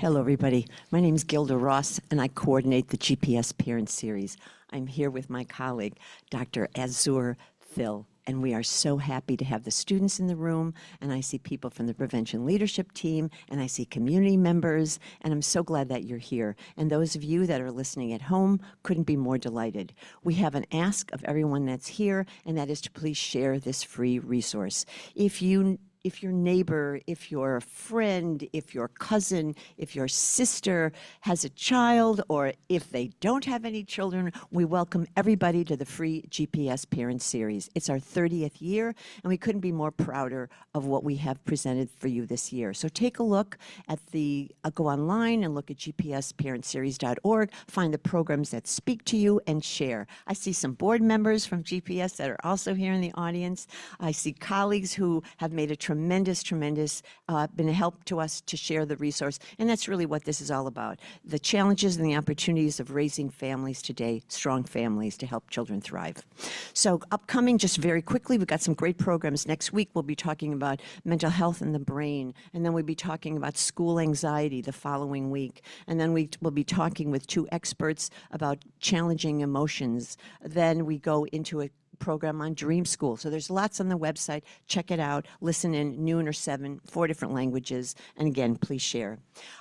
Hello, everybody. My name is Gilda Ross, and I coordinate the GPS Parent Series. I'm here with my colleague, Dr. Azur Phil, and we are so happy to have the students in the room, and I see people from the Prevention Leadership Team, and I see community members, and I'm so glad that you're here. And those of you that are listening at home couldn't be more delighted. We have an ask of everyone that's here, and that is to please share this free resource. If your neighbor, if your friend, if your cousin, if your sister has a child, or if they don't have any children, we welcome everybody to the free GPS Parent Series. It's our 30th year, and we couldn't be more prouder of what we have presented for you this year. So take a look at go online and look at gpsparentseries.org, find the programs that speak to you, and share. I see some board members from GPS that are also here in the audience. I see colleagues who have made a tremendous, been a help to us to share the resource, and that's really what this is all about. The challenges and the opportunities of raising families today, strong families to help children thrive. So upcoming, just very quickly, we've got some great programs. Next week, we'll be talking about mental health and the brain, and then we'll be talking about school anxiety the following week, and then we will be talking with two experts about challenging emotions. Then we go into a program on Dream School. So there's lots on the website. Check it out. Listen in noon or 7, 4 different languages. And again, please share.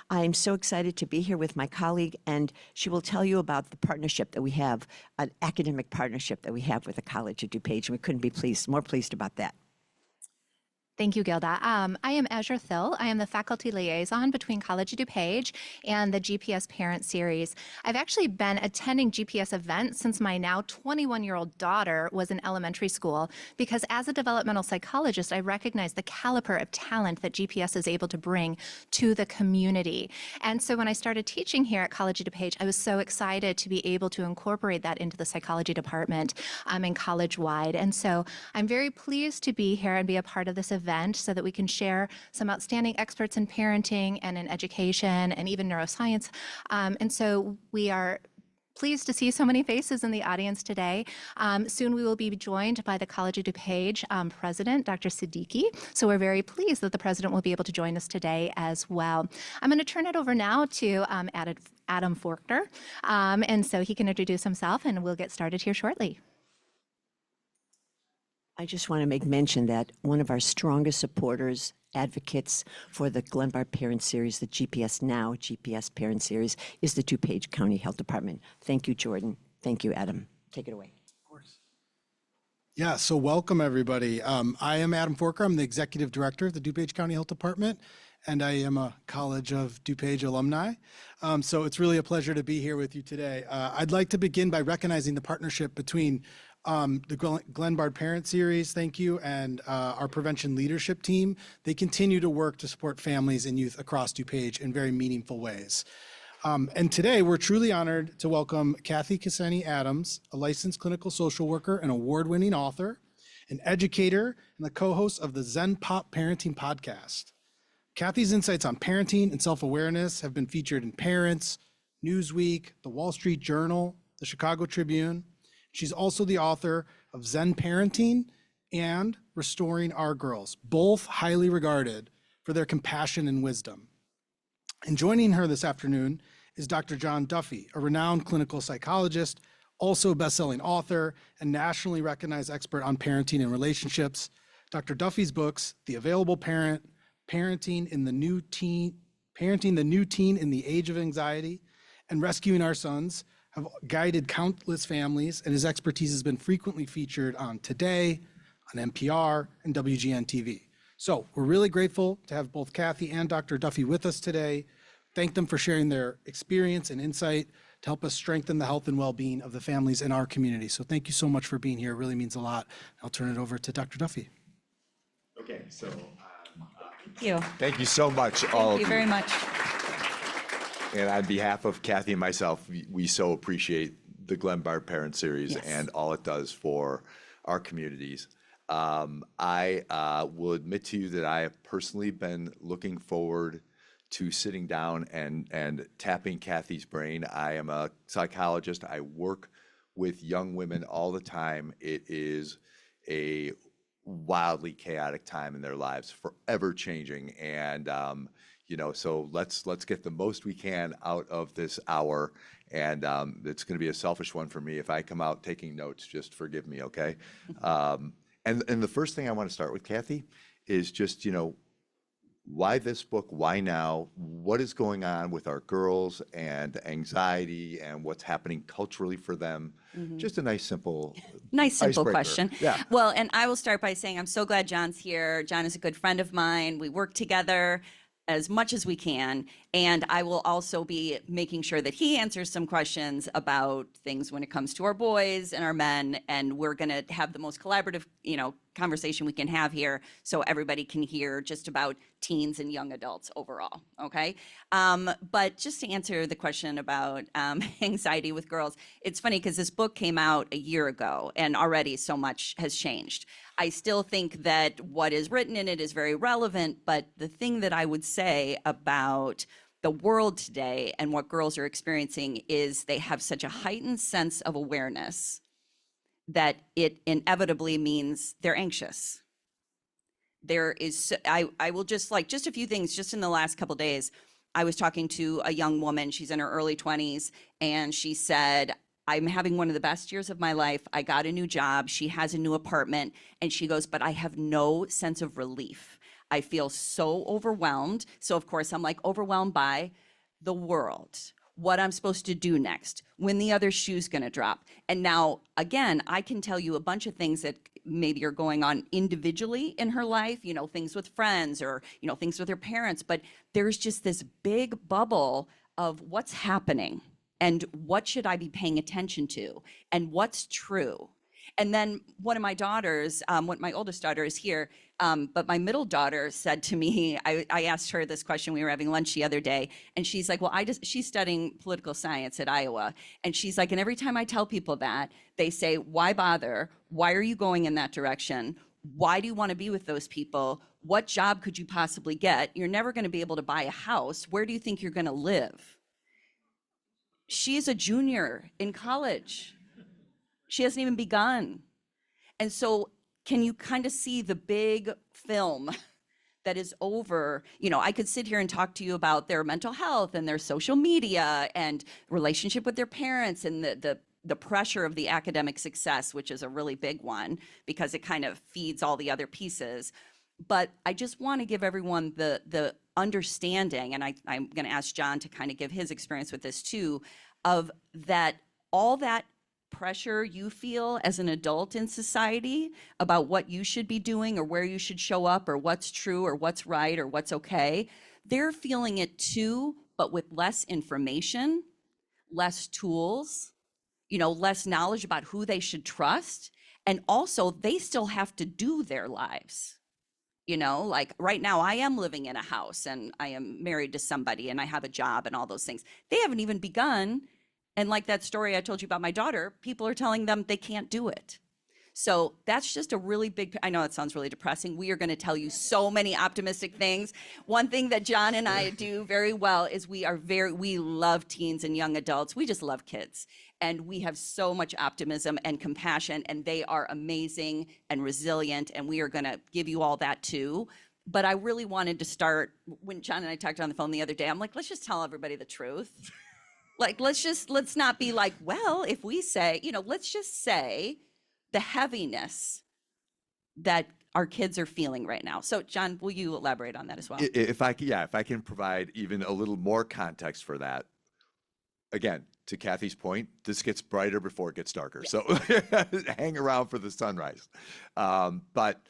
I'm so excited to be here with my colleague, and she will tell you about the partnership that we have, an academic partnership that we have with the College of DuPage. And we couldn't be more pleased about that. Thank you, Gilda. I am Azur Thill. I am the faculty liaison between College of DuPage and the GPS Parent Series. I've actually been attending GPS events since my now 21-year-old daughter was in elementary school, because as a developmental psychologist, I recognize the caliber of talent that GPS is able to bring to the community. And so when I started teaching here at College of DuPage, I was so excited to be able to incorporate that into the psychology department and college-wide. And so I'm very pleased to be here and be a part of this event so that we can share some outstanding experts in parenting and in education and even neuroscience. And so we are pleased to see so many faces in the audience today. Soon we will be joined by the College of DuPage President, Dr. Siddiqui. So we're very pleased that the President will be able to join us today as well. I'm going to turn it over now to Adam Faulkner, and so he can introduce himself, and we'll get started here shortly. I just want to make mention that one of our strongest supporters, advocates for the Glenbard Parent Series, the GPS Now GPS Parent Series, is the DuPage County Health Department. Thank you, Jordan. Thank you, Adam. Take it away. Of course. Yeah, so welcome everybody. I am Adam Faulkner. I'm the Executive Director of the DuPage County Health Department, and I am a College of DuPage alumni. So it's really a pleasure to be here with you today. I'd like to begin by recognizing the partnership between the Glenbard Parent Series, thank you, and our Prevention Leadership Team. They continue to work to support families and youth across DuPage in very meaningful ways. And today, we're truly honored to welcome Cathy Adams, a licensed clinical social worker and award-winning author, an educator, and the co-host of the Zen Pop Parenting podcast. Cathy's insights on parenting and self-awareness have been featured in Parents, Newsweek, the Wall Street Journal, the Chicago Tribune. She's also the author of Zen Parenting and Restoring Our Girls, both highly regarded for their compassion and wisdom. And joining her this afternoon is Dr. John Duffy, a renowned clinical psychologist, also a best-selling author and nationally recognized expert on parenting and relationships. Dr. Duffy's books, The Available Parent, Parenting the New Teen in the Age of Anxiety, and Rescuing Our Sons, have guided countless families, and his expertise has been frequently featured on Today, on NPR, and WGN TV. So we're really grateful to have both Cathy and Dr. Duffy with us today. Thank them for sharing their experience and insight to help us strengthen the health and well-being of the families in our community. So thank you so much for being here. It really means a lot. I'll turn it over to Dr. Duffy. Okay, so thank you. Thank you so much, all of you. Thank you very much. And on behalf of Cathy and myself, we so appreciate the Glenbard Parent Series and all it does for our communities. I will admit to you that I have personally been looking forward to sitting down and tapping Cathy's brain. I am a psychologist. I work with young women all the time. It is a wildly chaotic time in their lives, forever changing. And So let's get the most we can out of this hour. And it's going to be a selfish one for me. If I come out taking notes, just forgive me, okay? And the first thing I want to start with, Cathy, is just, why this book? Why now? What is going on with our girls and anxiety and what's happening culturally for them? Just a nice, simple icebreaker. question. Yeah. Well, and I will start by saying I'm so glad John's here. John is a good friend of mine. We work together as much as we can. And I will also be making sure that he answers some questions about things when it comes to our boys and our men. And we're going to have the most collaborative, conversation we can have here so everybody can hear just about teens and young adults overall. Okay. But just to answer the question about anxiety with girls, it's funny because this book came out a year ago and already so much has changed. I still think that what is written in it is very relevant, but the thing that I would say about the world today and what girls are experiencing is they have such a heightened sense of awareness that it inevitably means they're anxious. There is, I will just a few things just in the last couple of days. I was talking to a young woman, she's in her early 20s, and she said, I'm having one of the best years of my life. I got a new job. She has a new apartment. And she goes, but I have no sense of relief. I feel so overwhelmed. So of course, I'm like overwhelmed by the world, what I'm supposed to do next, when the other shoe's gonna drop. And now, again, I can tell you a bunch of things that maybe are going on individually in her life, things with friends or, things with her parents, but there's just this big bubble of what's happening and what should I be paying attention to and what's true. And then one of my daughters, my oldest daughter is here, but my middle daughter said to me, I asked her this question, we were having lunch the other day, and she's like, well, she's studying political science at Iowa. And she's like, and every time I tell people that, they say, why bother? Why are you going in that direction? Why do you want to be with those people? What job could you possibly get? You're never going to be able to buy a house. Where do you think you're going to live? She's a junior in college. She hasn't even begun. And so can you kind of see the big film that is over? I could sit here and talk to you about their mental health and their social media and relationship with their parents and the pressure of the academic success, which is a really big one because it kind of feeds all the other pieces. But I just want to give everyone the understanding, and I'm going to ask John to kind of give his experience with this too, of that all that pressure you feel as an adult in society about what you should be doing or where you should show up or what's true or what's right or what's okay, they're feeling it too, but with less information, less tools, less knowledge about who they should trust. And also they still have to do their lives. Like right now I am living in a house and I am married to somebody and I have a job and all those things. They haven't even begun. And like that story I told you about my daughter, people are telling them they can't do it. So that's just a really big, I know it sounds really depressing. We are going to tell you so many optimistic things. One thing that John and I do very well is we love teens and young adults. We just love kids. And we have so much optimism and compassion, and they are amazing and resilient. And we are going to give you all that too. But I really wanted to start, when John and I talked on the phone the other day, I'm like, let's just tell everybody the truth. Like, let's not be like, well, if we say, let's just say the heaviness that our kids are feeling right now. So John, will you elaborate on that as well? If I can provide even a little more context for that. Again, to Cathy's point, this gets brighter before it gets darker. Yeah. So hang around for the sunrise. But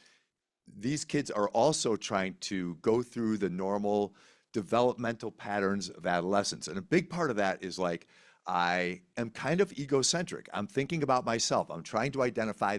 these kids are also trying to go through the normal developmental patterns of adolescence. And a big part of that is like, I am kind of egocentric. I'm thinking about myself. I'm trying to identify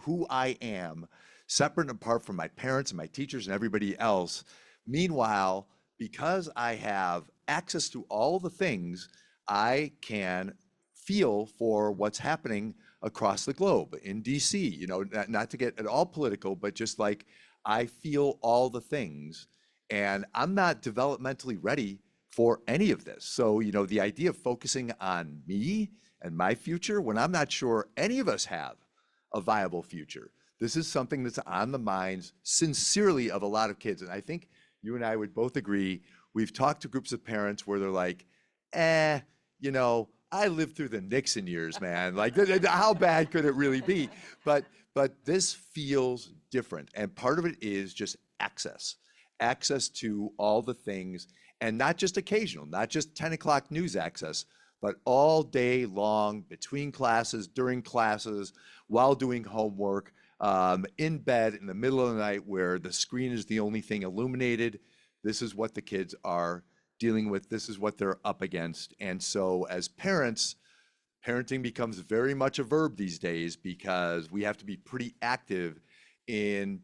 who I am, separate and apart from my parents and my teachers and everybody else. Meanwhile, because I have access to all the things, I can feel for what's happening across the globe in DC, not to get at all political, but just like I feel all the things. And I'm not developmentally ready for any of this. So, the idea of focusing on me and my future when I'm not sure any of us have a viable future. This is something that's on the minds sincerely of a lot of kids. And I think, you and I would both agree, we've talked to groups of parents where they're like, you know, I lived through the Nixon years, man. Like, how bad could it really be? But this feels different. And part of it is just access to all the things, and not just occasional, not just 10 o'clock news access, but all day long, between classes, during classes, while doing homework, in bed in the middle of the night where the screen is the only thing illuminated. This is what the kids are dealing with. This is what they're up against. And so as parents, parenting becomes very much a verb these days because we have to be pretty active in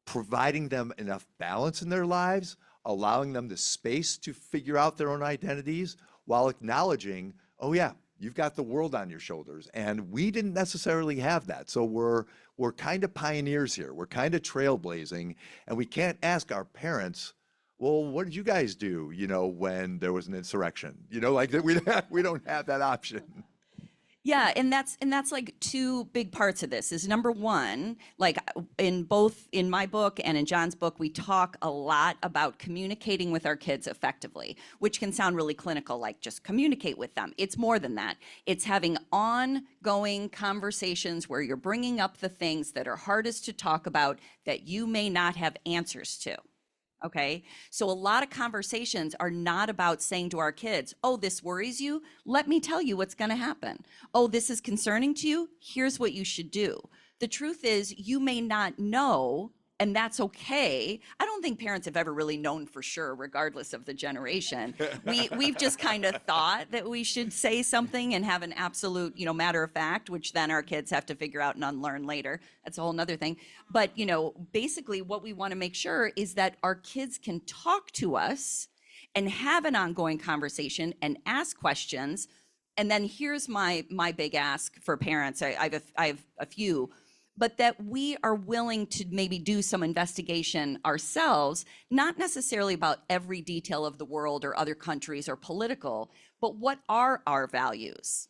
providing them enough balance in their lives, allowing them the space to figure out their own identities while acknowledging, oh yeah, you've got the world on your shoulders. And we didn't necessarily have that. So we're kind of pioneers here. We're kind of trailblazing, and we can't ask our parents, well, what did you guys do, you know, when there was an insurrection? You know, like we don't have that option. Yeah, and that's like two big parts of this. Is number one, like in my book and in John's book, we talk a lot about communicating with our kids effectively, which can sound really clinical, like just communicate with them. It's more than that. It's having ongoing conversations where you're bringing up the things that are hardest to talk about that you may not have answers to. Okay, so a lot of conversations are not about saying to our kids, oh, this worries you? Let me tell you what's going to happen. Oh, this is concerning to you? Here's what you should do. The truth is, you may not know, and that's okay. I don't think parents have ever really known for sure, regardless of the generation. We've just kind of thought that we should say something and have an absolute, you know, matter of fact, which then our kids have to figure out and unlearn later. That's a whole nother thing. But, you know, basically what we want to make sure is that our kids can talk to us and have an ongoing conversation and ask questions. And then here's my big ask for parents. I have a few, but that we are willing to maybe do some investigation ourselves, not necessarily about every detail of the world or other countries or political, but what are our values?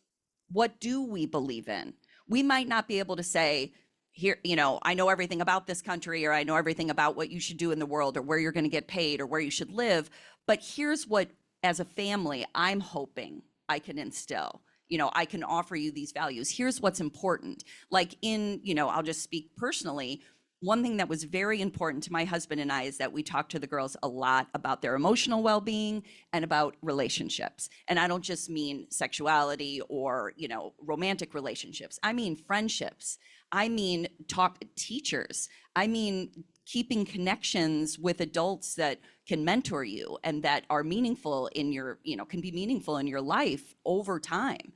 What do we believe in? We might not be able to say, here, you know, I know everything about this country, or I know everything about what you should do in the world, or where you're going to get paid, or where you should live. But here's what, as a family, I'm hoping I can instill. You know, I can offer you these values. Here's what's important. Like you know, I'll just speak personally. One thing that was very important to my husband and I is that we talked to the girls a lot about their emotional well-being and about relationships. And I don't just mean sexuality or, you know, romantic relationships. I mean friendships. I mean teachers. I mean keeping connections with adults that can mentor you and that are meaningful in your, you know, can be meaningful in your life over time.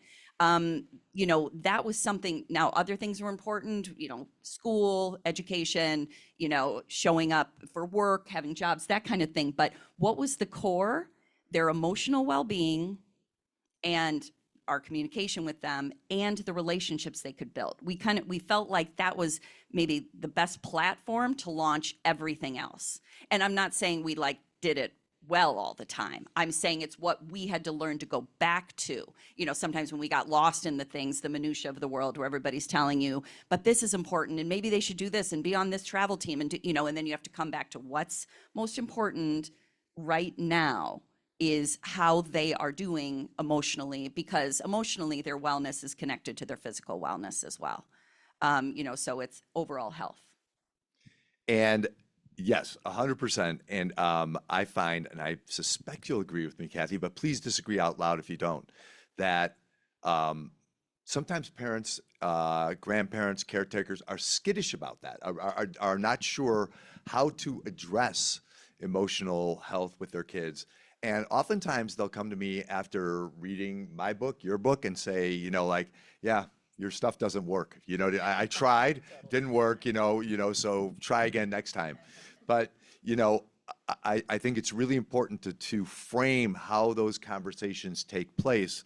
You know, that was something. Now, other things were important, you know, school, education, you know, showing up for work, having jobs, that kind of thing. But what was the core? Their emotional well-being and our communication with them and the relationships they could build. We felt like that was maybe the best platform to launch everything else. And I'm not saying we like did it well all the time. I'm saying it's what we had to learn to go back to. You know, sometimes when we got lost in the things, the minutia of the world where everybody's telling you, but this is important and maybe they should do this and be on this travel team and do, you know, and then you have to come back to what's most important right now is how they are doing emotionally, because emotionally their wellness is connected to their physical wellness as well. You know, so it's overall health. And yes, 100%. And I find, and I suspect you'll agree with me, Cathy, but please disagree out loud if you don't, that sometimes parents, grandparents, caretakers are skittish about that, are not sure how to address emotional health with their kids. And oftentimes they'll come to me after reading my book, your book, and say, you know, like, yeah, your stuff doesn't work. You know, I tried, didn't work, you know, so try again next time. But, you know, I think it's really important to frame how those conversations take place.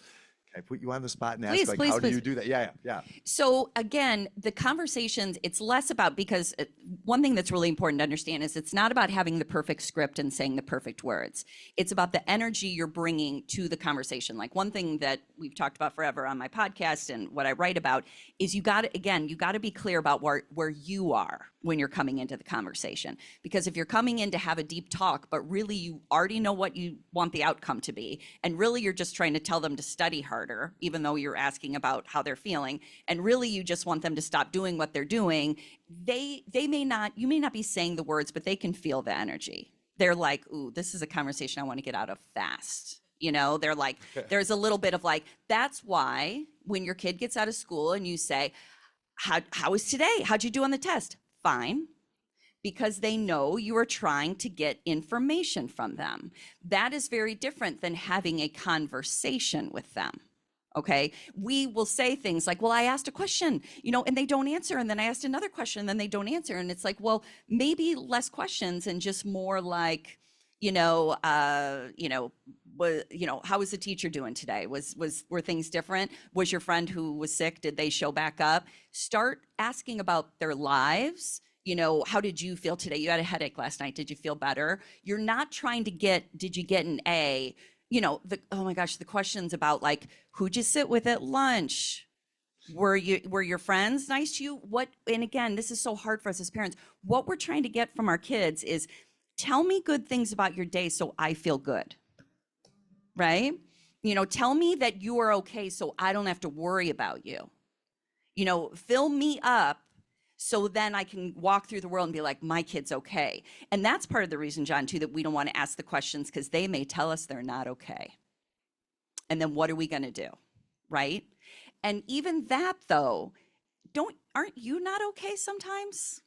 Can I put you on the spot and ask, Please, how do please. you do that? Yeah. So again, the conversations, it's less about, because one thing that's really important to understand is it's not about having the perfect script and saying the perfect words. It's about the energy you're bringing to the conversation. Like one thing that we've talked about forever on my podcast and what I write about is you got to be clear about where you are. when you're coming into the conversation. Because if you're coming in to have a deep talk, but really you already know what you want the outcome to be, and really you're just trying to tell them to study harder, even though you're asking about how they're feeling, and really you just want them to stop doing what they're doing, you may not be saying the words, but they can feel the energy. They're like, ooh, this is a conversation I want to get out of fast. You know, they're like, there's a little bit of like, that's why when your kid gets out of school and you say, how was today? How'd you do on the test? Fine, because they know you are trying to get information from them. That is very different than having a conversation with them. Okay, we will say things like, well, I asked a question, you know, and they don't answer. And then I asked another question and then they don't answer. And it's like, well, maybe less questions and just more like, how was the teacher doing today? Were things different? Was your friend who was sick, did they show back up? Start asking about their lives. You know, how did you feel today? You had a headache last night. Did you feel better? You're not trying to did you get an A? You know, oh my gosh, the questions about like, who'd you sit with at lunch? Were your friends nice to you? And again, this is so hard for us as parents. What we're trying to get from our kids is, tell me good things about your day so I feel good, right? You know, tell me that you are okay so I don't have to worry about you. You know, fill me up so then I can walk through the world and be like, my kid's okay. And that's part of the reason, John, too, that we don't want to ask the questions, because they may tell us they're not okay. And then what are we going to do, right? And even that, though, aren't you not okay sometimes?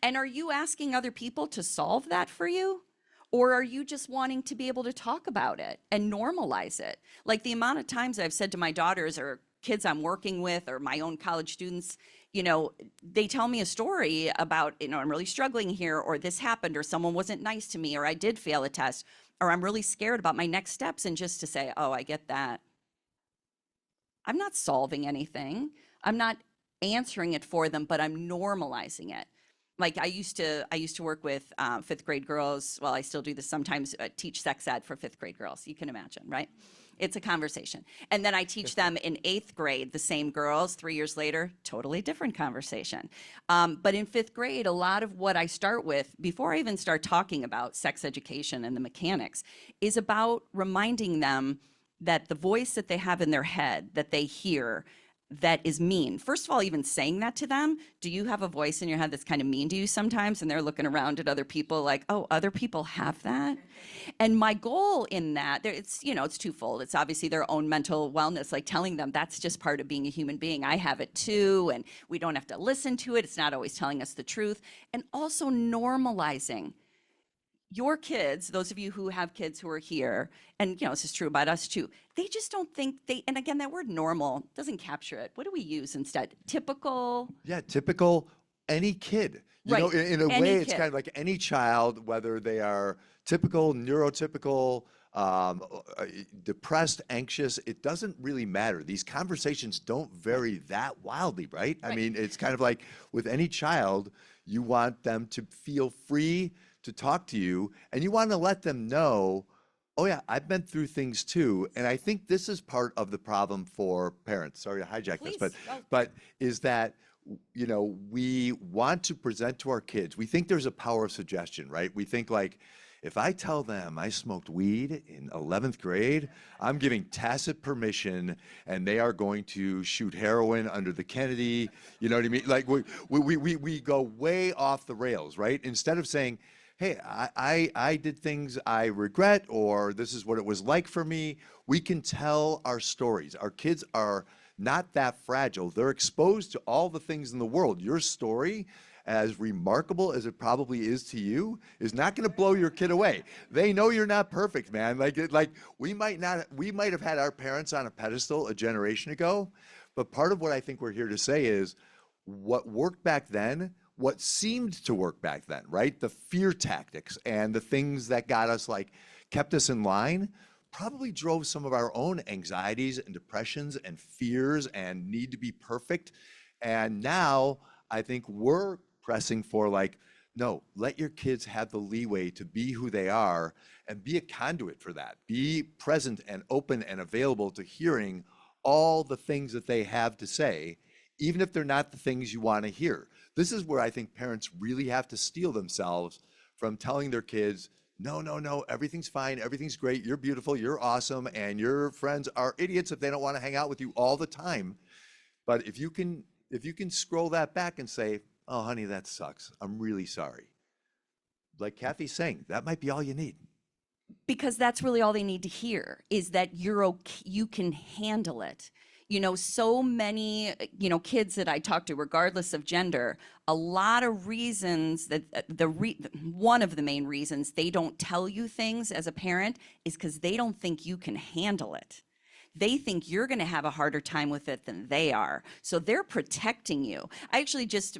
And are you asking other people to solve that for you? Or are you just wanting to be able to talk about it and normalize it? Like the amount of times I've said to my daughters or kids I'm working with or my own college students, you know, they tell me a story about, you know, I'm really struggling here, or this happened, or someone wasn't nice to me, or I did fail a test, or I'm really scared about my next steps. And just to say, oh, I get that. I'm not solving anything. I'm not answering it for them, but I'm normalizing it. Like I used to work with fifth grade girls. Well, I still do this sometimes, teach sex ed for fifth grade girls. You can imagine, right? It's a conversation. And then I teach them in eighth grade, the same girls, 3 years later, totally different conversation. But in fifth grade, a lot of what I start with, before I even start talking about sex education and the mechanics, is about reminding them that the voice that they have in their head, that they hear, that is mean. First of all, even saying that to them, do you have a voice in your head that's kind of mean to you sometimes? And they're looking around at other people like, oh, other people have that? And my goal in that, it's twofold. It's obviously their own mental wellness, like telling them that's just part of being a human being. I have it too, and we don't have to listen to it. It's not always telling us the truth. And also normalizing your kids, those of you who have kids who are here, and this is true about us too, they just don't think and again, that word normal doesn't capture it. What do we use instead? Typical? Yeah, typical, any kid. You know, in a way, it's kind of like any child, whether they are typical, neurotypical, depressed, anxious, it doesn't really matter. These conversations don't vary that wildly, right? I mean, it's kind of like with any child, you want them to feel free to talk to you, and you want to let them know, oh yeah, I've been through things too. And I think this is part of the problem for parents. Sorry to hijack this, but is that, we want to present to our kids. We think there's a power of suggestion, right? We think like, if I tell them I smoked weed in 11th grade, I'm giving tacit permission and they are going to shoot heroin under the Kennedy, you know what I mean? Like we go way off the rails, right? Instead of saying, hey, I did things I regret, or this is what it was like for me. We can tell our stories. Our kids are not that fragile. They're exposed to all the things in the world. Your story, as remarkable as it probably is to you, is not going to blow your kid away. They know you're not perfect, man. Like we might have had our parents on a pedestal a generation ago, but part of what I think we're here to say is what worked back then, what seemed to work back then, right? The fear tactics and the things that got us kept us in line, probably drove some of our own anxieties and depressions and fears and need to be perfect. And now I think we're pressing for no, let your kids have the leeway to be who they are and be a conduit for that. Be present and open and available to hearing all the things that they have to say, even if they're not the things you want to hear. This is where I think parents really have to steel themselves from telling their kids, no, no, no, everything's fine, everything's great, you're beautiful, you're awesome, and your friends are idiots if they don't want to hang out with you all the time. But if you can scroll that back and say, oh, honey, that sucks, I'm really sorry. Like Cathy's saying, that might be all you need. Because that's really all they need to hear, is that you're okay, you can handle it. You know, so many, kids that I talk to, regardless of gender, a lot of reasons that one of the main reasons they don't tell you things as a parent is because they don't think you can handle it. They think you're going to have a harder time with it than they are. So they're protecting you.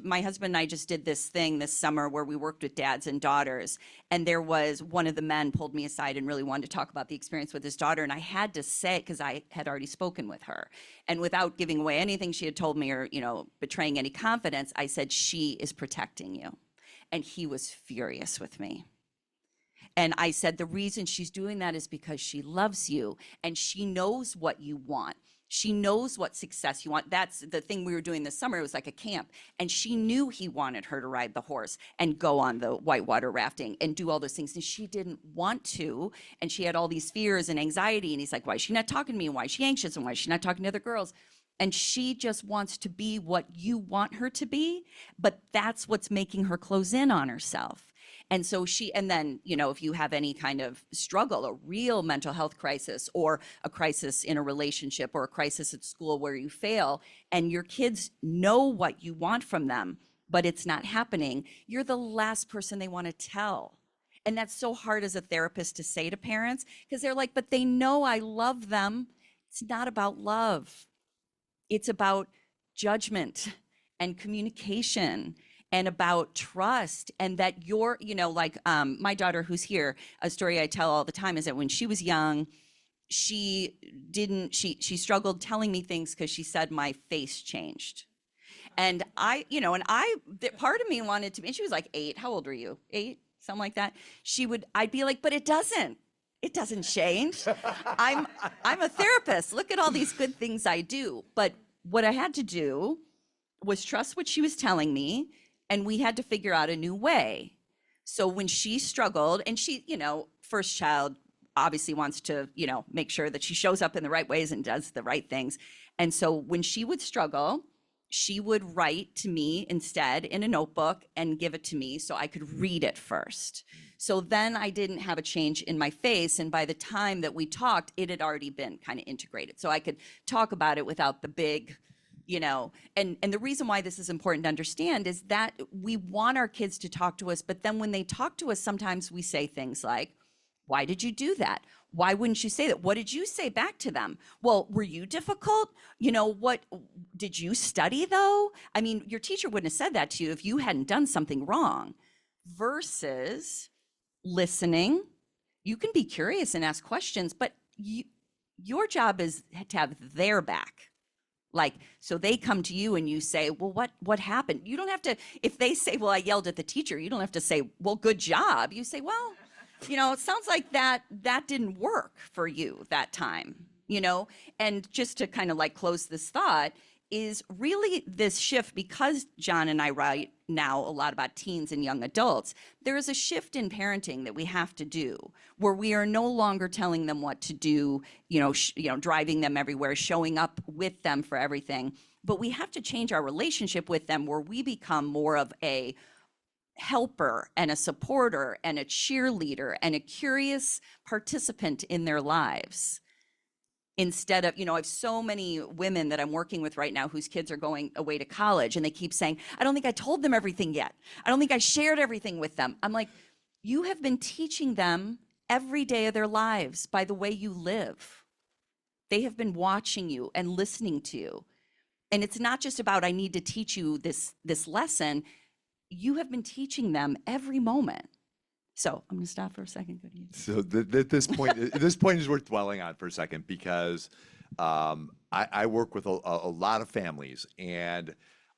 My husband and I just did this thing this summer where we worked with dads and daughters. And there was one of the men pulled me aside and really wanted to talk about the experience with his daughter. And I had to say, because I had already spoken with her, and without giving away anything she had told me or, betraying any confidence, I said, she is protecting you. And he was furious with me. And I said, the reason she's doing that is because she loves you and she knows what you want. She knows what success you want. That's the thing we were doing this summer. It was like a camp. And she knew he wanted her to ride the horse and go on the whitewater rafting and do all those things. And she didn't want to. And she had all these fears and anxiety. And he's like, why is she not talking to me? And why is she anxious? And why is she not talking to other girls? And she just wants to be what you want her to be. But that's what's making her close in on herself. And so then, if you have any kind of struggle, a real mental health crisis or a crisis in a relationship or a crisis at school where you fail and your kids know what you want from them, but it's not happening, you're the last person they want to tell. And that's so hard as a therapist to say to parents because they're like, but they know I love them. It's not about love. It's about judgment and communication and about trust, and that you're, my daughter who's here, a story I tell all the time is that when she was young, she struggled telling me things because she said my face changed. And part of me wanted to be, and she was like 8. How old were you? 8? Something like that. I'd be like, but it doesn't change. I'm a therapist. Look at all these good things I do. But what I had to do was trust what she was telling me. And we had to figure out a new way. So when she struggled, and she, first child obviously wants to, make sure that she shows up in the right ways and does the right things. And so when she would struggle, she would write to me instead in a notebook and give it to me so I could read it first. So then I didn't have a change in my face. And by the time that we talked, it had already been kind of integrated. So I could talk about it without the big, and the reason why this is important to understand is that we want our kids to talk to us, but then when they talk to us, sometimes we say things like, why did you do that? Why wouldn't you say that? What did you say back to them? Well, were you difficult? What did you study though? I mean, your teacher wouldn't have said that to you if you hadn't done something wrong. Versus listening. You can be curious and ask questions, but your job is to have their back. So they come to you and you say, well, what happened? You don't have to, if they say, well, I yelled at the teacher, you don't have to say, well, good job. You say, well, it sounds like that didn't work for you that time, and just to kind of close this thought is really this shift, because John and I write now a lot about teens and young adults, there is a shift in parenting that we have to do where we are no longer telling them what to do, driving them everywhere, showing up with them for everything. But we have to change our relationship with them where we become more of a helper and a supporter and a cheerleader and a curious participant in their lives. Instead of, I have so many women that I'm working with right now whose kids are going away to college and they keep saying, I don't think I told them everything yet. I don't think I shared everything with them. I'm like, you have been teaching them every day of their lives by the way you live. They have been watching you and listening to you. And it's not just about, I need to teach you this lesson. You have been teaching them every moment. So I'm going to stop for a second. Go to you. So this point is worth dwelling on for a second because I work with a lot of families, and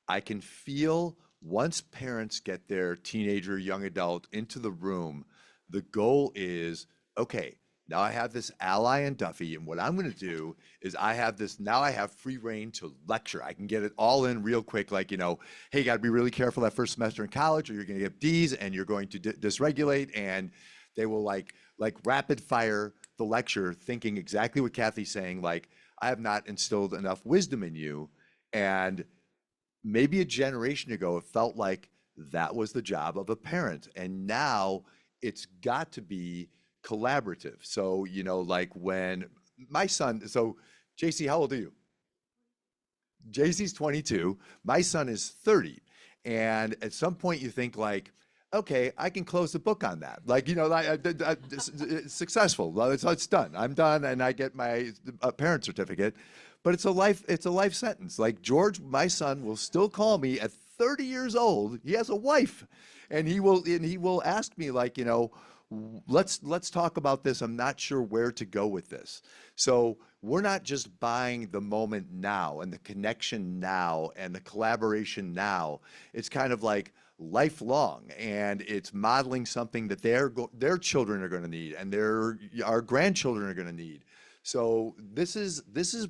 I can feel once parents get their teenager, young adult into the room, the goal is, okay, Now I have this ally in Duffy, and what I'm going to do is I have free reign to lecture. I can get it all in real quick, like, hey, you got to be really careful that first semester in college, or you're going to get D's, and you're going to dysregulate, and they will like rapid fire the lecture, thinking exactly what Cathy's saying, like, I have not instilled enough wisdom in you, and maybe a generation ago, it felt like that was the job of a parent, and now it's got to be collaborative. So, like when my son, so JC, how old are you? JC's 22, my son is 30. And at some point you think like, okay, I can close the book on that. Like, it's successful. Well, it's done. I'm done, and I get my parent certificate. But it's a life sentence. Like George, my son, will still call me at 30 years old. He has a wife, and he will ask me like, let's talk about this. I'm not sure where to go with this. So we're not just buying the moment now and the connection now and the collaboration now. It's kind of like lifelong, and it's modeling something that their children are going to need, and our grandchildren are going to need. So this is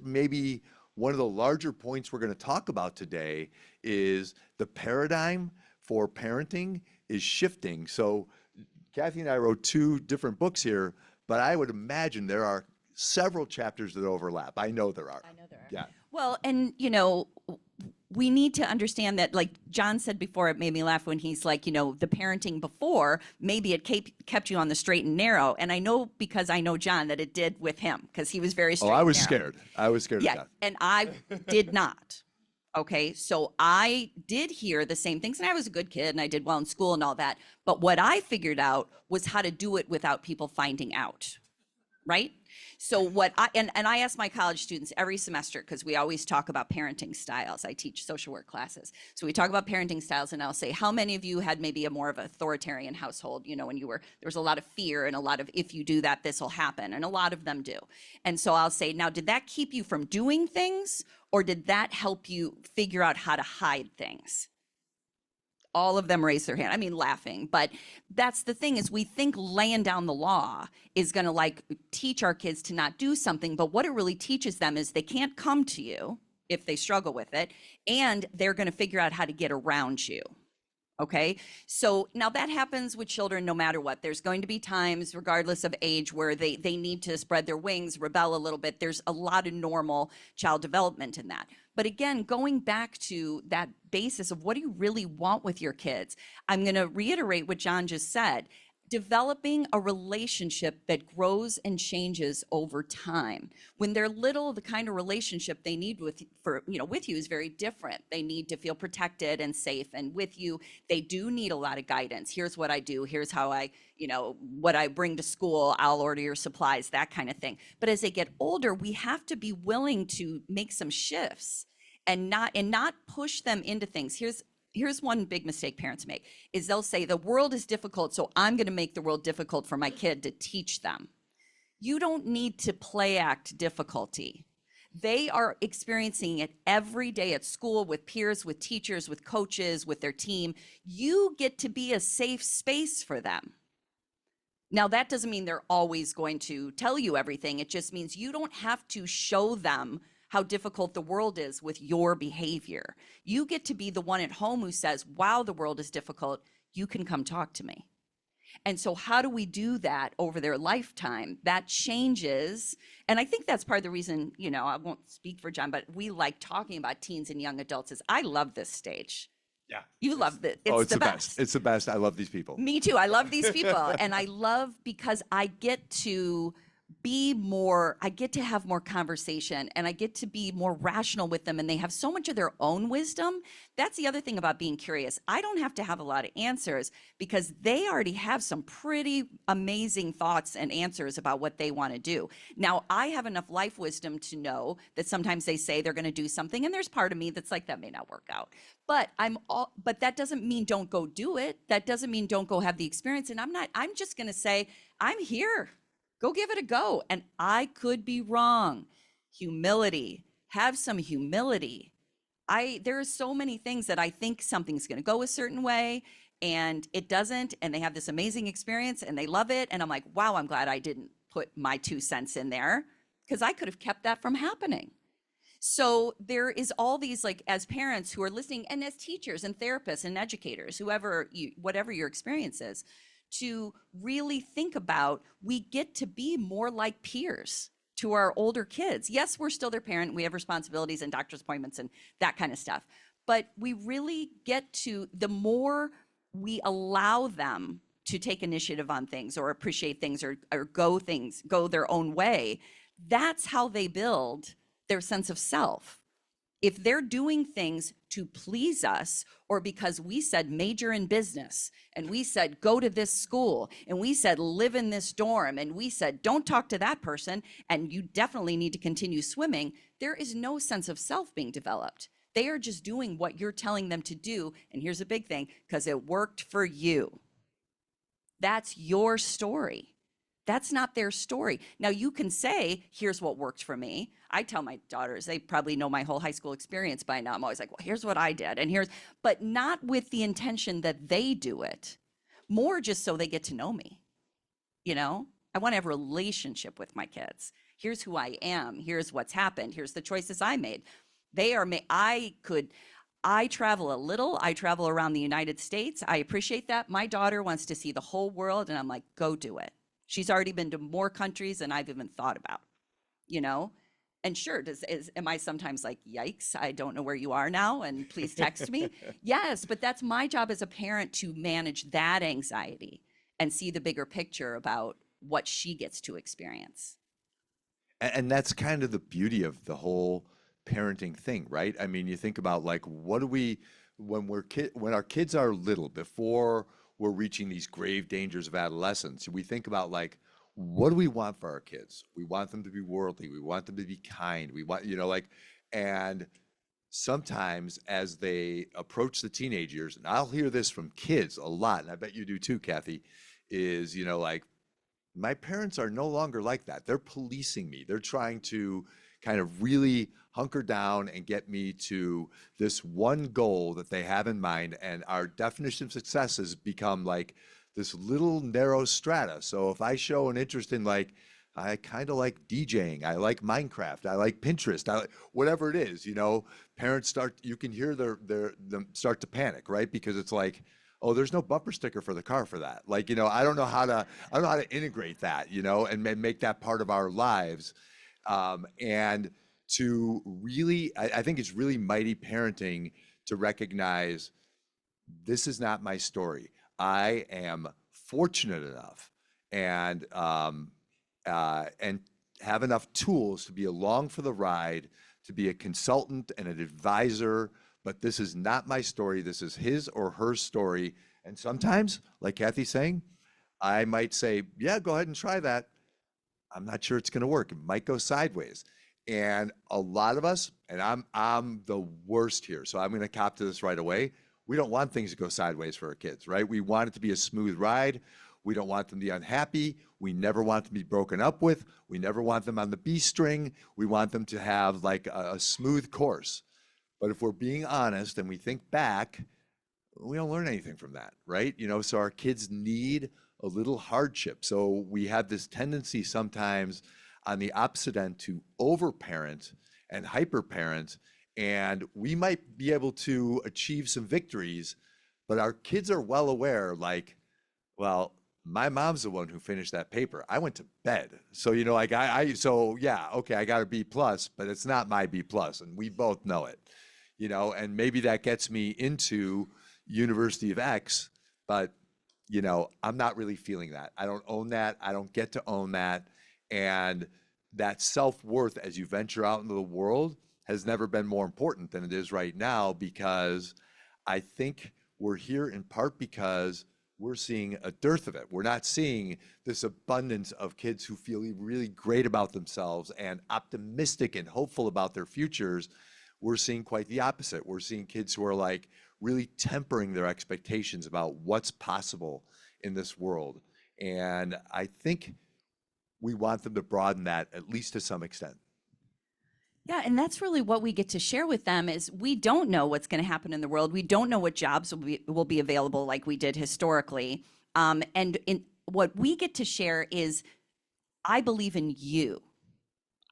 maybe one of the larger points we're going to talk about today is the paradigm for parenting is shifting. So Cathy and I wrote 2 different books here, but I would imagine there are several chapters that overlap. I know there are. Yeah. Well, and we need to understand that, like John said before, it made me laugh when he's like, the parenting before, maybe it kept you on the straight and narrow. And I know, because I know John, that it did with him, because he was very straight. Oh, I was and narrow. scared. I was scared of Yeah, that. and I did not. Okay, so I did hear the same things, and I was a good kid, and I did well in school and all that. But what I figured out was how to do it without people finding out, right? So I ask my college students every semester, because we always talk about parenting styles. I teach social work classes. So we talk about parenting styles, and I'll say, how many of you had maybe a more of an authoritarian household, when there was a lot of fear and a lot of, if you do that, this will happen. And a lot of them do. And so I'll say, now, did that keep you from doing things, or did that help you figure out how to hide things? All of them raise their hand. I mean, laughing. But that's the thing, is we think laying down the law is going to teach our kids to not do something. But what it really teaches them is they can't come to you if they struggle with it, and they're going to figure out how to get around you. Okay, so now that happens with children no matter what. There's going to be times, regardless of age, where they need to spread their wings, rebel a little bit. There's a lot of normal child development in that. But again, going back to that basis of what do you really want with your kids, I'm going to reiterate what John just said. Developing a relationship that grows and changes over time. When they're little, the kind of relationship they need with you is very different. They need to feel protected and safe, and with you, they do need a lot of guidance. Here's what I do. Here's how I, what I bring to school. I'll order your supplies, that kind of thing. But as they get older, we have to be willing to make some shifts and not push them into things. Here's one big mistake parents make, is they'll say the world is difficult, so I'm going to make the world difficult for my kid to teach them. You don't need to play act difficulty. They are experiencing it every day at school, with peers, with teachers, with coaches, with their team. You get to be a safe space for them. Now, that doesn't mean they're always going to tell you everything. It just means you don't have to show them how difficult the world is with your behavior. You get to be the one at home who says, wow, the world is difficult. You can come talk to me. And so how do we do that over their lifetime? That changes. And I think that's part of the reason, I won't speak for John, but we like talking about teens and young adults, is I love this stage. Yeah. You love it. It's the best. It's the best. I love these people. Me too. I love these people. And I love, because I get to have more conversation, and I get to be more rational with them, and they have so much of their own wisdom. That's the other thing about being curious. I don't have to have a lot of answers, because they already have some pretty amazing thoughts and answers about what they want to do. Now, I have enough life wisdom to know that sometimes they say they're going to do something, and there's part of me that's like, that may not work out. But but that doesn't mean don't go do it. That doesn't mean don't go have the experience. And I'm just going to say, I'm here. Go give it a go. And I could be wrong. Humility. Have some humility. There are so many things that I think something's going to go a certain way, and it doesn't, and they have this amazing experience and they love it. And I'm like, wow, I'm glad I didn't put my 2 cents in there because I could have kept that from happening. So there is all these, like, as parents who are listening, and as teachers and therapists and educators, whatever your experience is, to really think about, we get to be more like peers to our older kids. Yes, we're still their parent. We have responsibilities and doctor's appointments and that kind of stuff. But we really get to, the more we allow them to take initiative on things or appreciate things or go their own way, that's how they build their sense of self. If they're doing things to please us, or because we said major in business, and we said go to this school, and we said live in this dorm, and we said don't talk to that person, and you definitely need to continue swimming, there is no sense of self being developed. They are just doing what you're telling them to do. And here's a big thing, because it worked for you. That's your story. That's not their story. Now you can say, here's what worked for me. I tell my daughters, they probably know my whole high school experience by now. I'm always like, well, here's what I did. But not with the intention that they do it, more just so they get to know me. I want to have a relationship with my kids. Here's who I am. Here's what's happened. Here's the choices I made. I travel a little. I travel around the United States. I appreciate that. My daughter wants to see the whole world, and I'm like, go do it. She's already been to more countries than I've even thought about, And sure, am I sometimes like, yikes, I don't know where you are now, and please text me? Yes, but that's my job as a parent, to manage that anxiety and see the bigger picture about what she gets to experience. And that's kind of the beauty of the whole parenting thing, right? I mean, you think about, like, what do we, when our kids are little, before we're reaching these grave dangers of adolescence, we think about, like, what do we want for our kids? We want them to be worldly. We want them to be kind. We want, and sometimes as they approach the teenage years, and I'll hear this from kids a lot, and I bet you do too, Cathy, is, like, my parents are no longer like that. They're policing me. They're trying to kind of really hunker down and get me to this one goal that they have in mind. And our definition of success has become like this little narrow strata. So if I show an interest in, like, I kind of like DJing, I like Minecraft, I like Pinterest, whatever it is, parents you can hear them start to panic, right? Because it's like, oh, there's no bumper sticker for the car for that. Like, I don't know how to integrate that, and make that part of our lives. And to really, I think it's really mighty parenting to recognize, this is not my story. I am fortunate enough and have enough tools to be along for the ride, to be a consultant and an advisor, but this is not my story. This is his or her story. And sometimes, like Cathy's saying, I might say, yeah, go ahead and try that. I'm not sure it's going to work. It might go sideways. And a lot of us, and I'm the worst here, so I'm going to cop to this right away. We don't want things to go sideways for our kids, right? We want it to be a smooth ride. We don't want them to be unhappy. We never want them to be broken up with. We never want them on the B string. We want them to have, like, a smooth course. But if we're being honest and we think back, we don't learn anything from that, right? So our kids need a little hardship. So we have this tendency sometimes on the opposite end to overparent and hyperparent, and we might be able to achieve some victories, but our kids are well aware, like, well, my mom's the one who finished that paper. I went to bed. So, like, so yeah, okay, I got a B+, but it's not my B+, and we both know it, and maybe that gets me into University of X, but, I'm not really feeling that. I don't own that. I don't get to own that. And that self-worth as you venture out into the world has never been more important than it is right now, because I think we're here in part because we're seeing a dearth of it. We're not seeing this abundance of kids who feel really great about themselves and optimistic and hopeful about their futures. We're seeing quite the opposite. We're seeing kids who are, like, really tempering their expectations about what's possible in this world. And I think we want them to broaden that, at least to some extent. Yeah, and that's really what we get to share with them, is we don't know what's going to happen in the world. We don't know what jobs will be available like we did historically. And what we get to share is, I believe in you.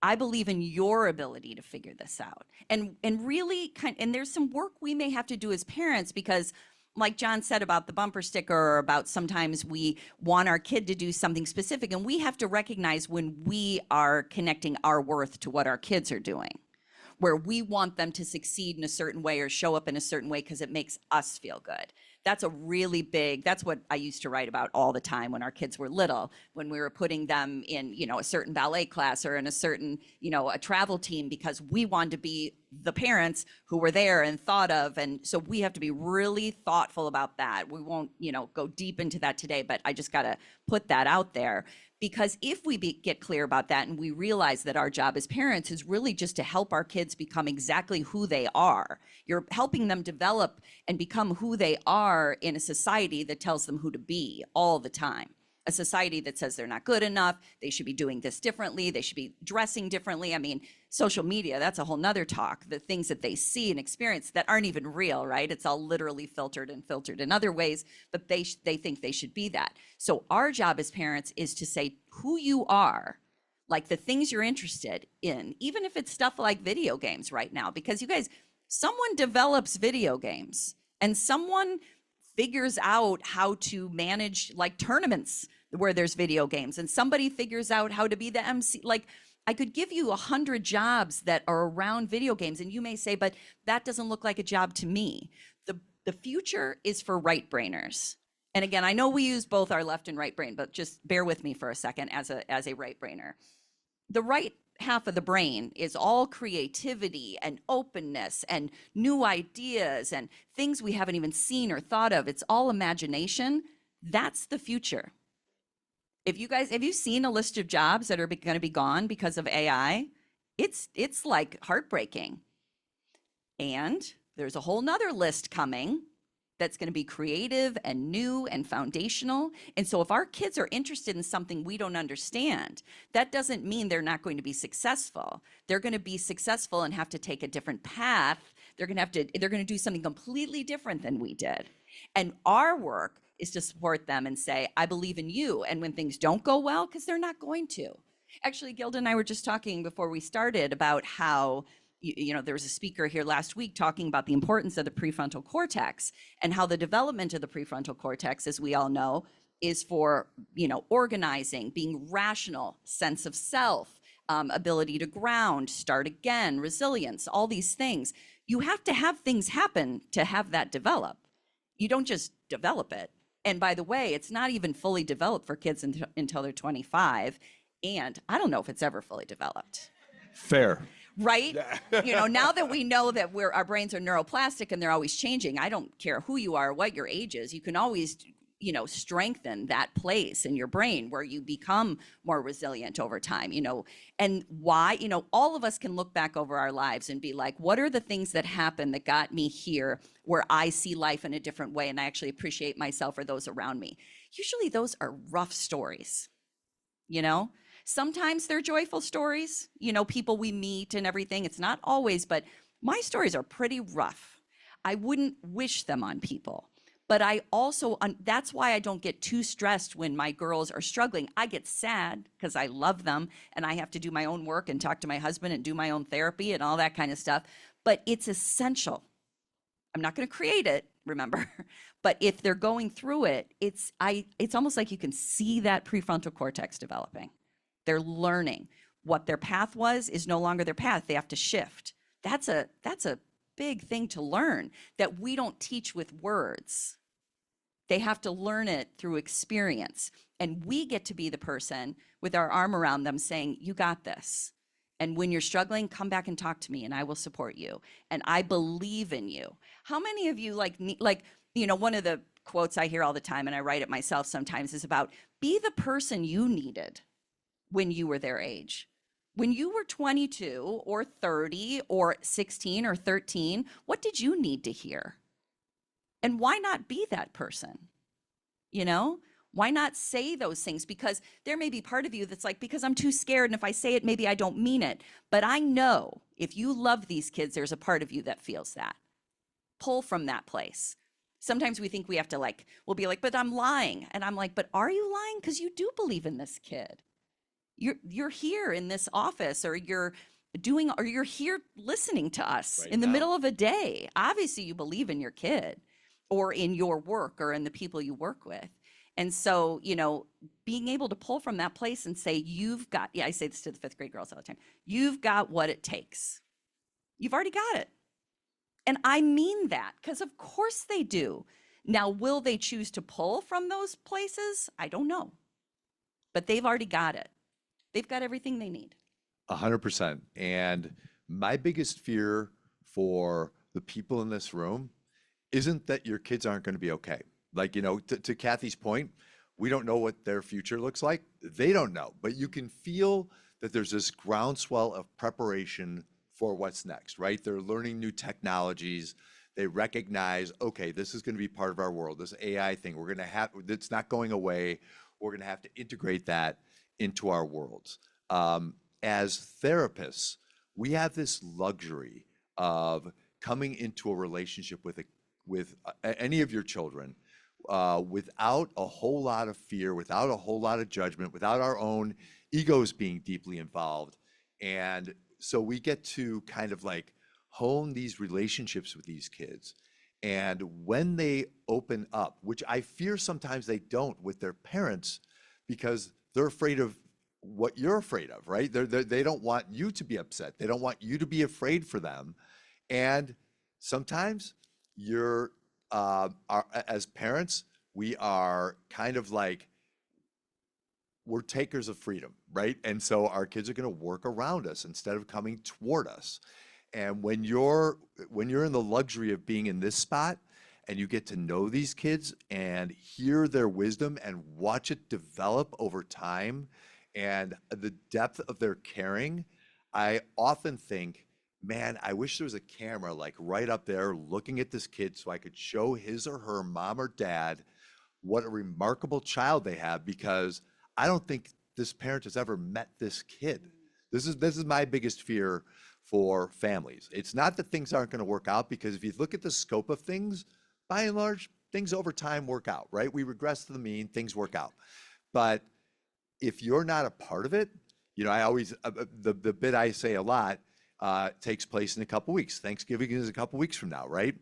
I believe in your ability to figure this out. And really and there's some work we may have to do as parents, because like John said about the bumper sticker, or about sometimes we want our kid to do something specific, and we have to recognize when we are connecting our worth to what our kids are doing, where we want them to succeed in a certain way or show up in a certain way because it makes us feel good. That's a really big, that's what I used to write about all the time when our kids were little, when we were putting them in, a certain ballet class or in a certain, a travel team, because we wanted to be the parents who were there and thought of. And so we have to be really thoughtful about that. We won't, go deep into that today, but I just got to put that out there. Because if we get clear about that and we realize that our job as parents is really just to help our kids become exactly who they are, you're helping them develop and become who they are in a society that tells them who to be all the time. A society that says they're not good enough, they should be doing this differently, they should be dressing differently. I mean, social media, that's a whole nother talk. The things that they see and experience that aren't even real, right? It's all literally filtered in other ways, but they think they should be that. So our job as parents is to say who you are, like the things you're interested in, even if it's stuff like video games right now, because you guys, someone develops video games and someone figures out how to manage like tournaments where there's video games, and somebody figures out how to be the MC. Like, I could give you 100 jobs that are around video games, and you may say, but that doesn't look like a job to me. The future is for right brainers. And again, I know we use both our left and right brain, but just bear with me for a second as a right brainer. The right half of the brain is all creativity and openness and new ideas and things we haven't even seen or thought of. It's all imagination. That's the future. Have you seen a list of jobs that are going to be gone because of AI? It's like heartbreaking. And there's a whole nother list coming that's going to be creative and new and foundational. And so if our kids are interested in something we don't understand, that doesn't mean they're not going to be successful. They're going to be successful and have to take a different path. They're going to do something completely different than we did. And our work is to support them and say, I believe in you. And when things don't go well, because they're not going to. Actually, Gilda and I were just talking before we started about how, there was a speaker here last week talking about the importance of the prefrontal cortex and how the development of the prefrontal cortex, as we all know, is for, organizing, being rational, sense of self, ability to ground, start again, resilience, all these things. You have to have things happen to have that develop. You don't just develop it. And by the way, it's not even fully developed for kids until they're 25. And I don't know if it's ever fully developed. Fair. Right? Now that we know that our brains are neuroplastic and they're always changing, I don't care who you are, what your age is, you can always, strengthen that place in your brain where you become more resilient over time, and why, all of us can look back over our lives and be like, what are the things that happened that got me here where I see life in a different way and I actually appreciate myself or those around me? Usually those are rough stories, Sometimes they're joyful stories, people we meet and everything. It's not always, but my stories are pretty rough. I wouldn't wish them on people. But I also, that's why I don't get too stressed when my girls are struggling. I get sad because I love them and I have to do my own work and talk to my husband and do my own therapy and all that kind of stuff. But it's essential. I'm not going to create it, remember, but if they're going through it, it's almost like you can see that prefrontal cortex developing. They're learning what their path was is no longer their path. They have to shift. That's a big thing to learn that we don't teach with words. They have to learn it through experience. And we get to be the person with our arm around them saying, you got this. And when you're struggling, come back and talk to me and I will support you. And I believe in you. How many of you one of the quotes I hear all the time, and I write it myself sometimes, is about be the person you needed when you were their age. When you were 22 or 30 or 16 or 13, what did you need to hear? And why not be that person? Why not say those things? Because there may be part of you that's like, because I'm too scared, and if I say it, maybe I don't mean it. But I know if you love these kids, there's a part of you that feels that. Pull from that place. Sometimes we think we have to we'll be like, but I'm lying. And I'm like, but are you lying? Because you do believe in this kid. you're here in this office, or you're here listening to us Right in the now. middle of a day. Obviously you believe in your kid or in your work or in the people you work with. And so, being able to pull from that place and say, you've got, I say this to the 5th grade girls all the time, you've got what it takes. You've already got it. And I mean that, because of course they do. Now, will they choose to pull from those places? I don't know. But they've already got it. They've got everything they need. 100%. And my biggest fear for the people in this room isn't that your kids aren't going to be okay. Like, to Kathy's point, we don't know what their future looks like. They don't know, but you can feel that there's this groundswell of preparation for what's next, right? They're learning new technologies. They recognize, okay, this is going to be part of our world. This AI thing, it's not going away. We're going to have to integrate that into our worlds. As therapists, we have this luxury of coming into a relationship with any of your children without a whole lot of fear, without a whole lot of judgment, without our own egos being deeply involved. And so we get to kind of like hone these relationships with these kids. And when they open up, which I fear sometimes they don't with their parents, because they're afraid of what you're afraid of, right? They don't want you to be upset. They don't want you to be afraid for them. And sometimes as parents, we are kind of like, we're takers of freedom, right? And so our kids are going to work around us instead of coming toward us. And when you're in the luxury of being in this spot and you get to know these kids and hear their wisdom and watch it develop over time and the depth of their caring, I often think, man, I wish there was a camera like right up there looking at this kid so I could show his or her mom or dad what a remarkable child they have, because I don't think this parent has ever met this kid. This is my biggest fear for families. It's not that things aren't going to work out, because if you look at the scope of things, by and large, things over time work out, right? We regress to the mean, things work out. But if you're not a part of it, I always, the bit I say a lot takes place in a couple weeks. Thanksgiving is a couple weeks from now, right?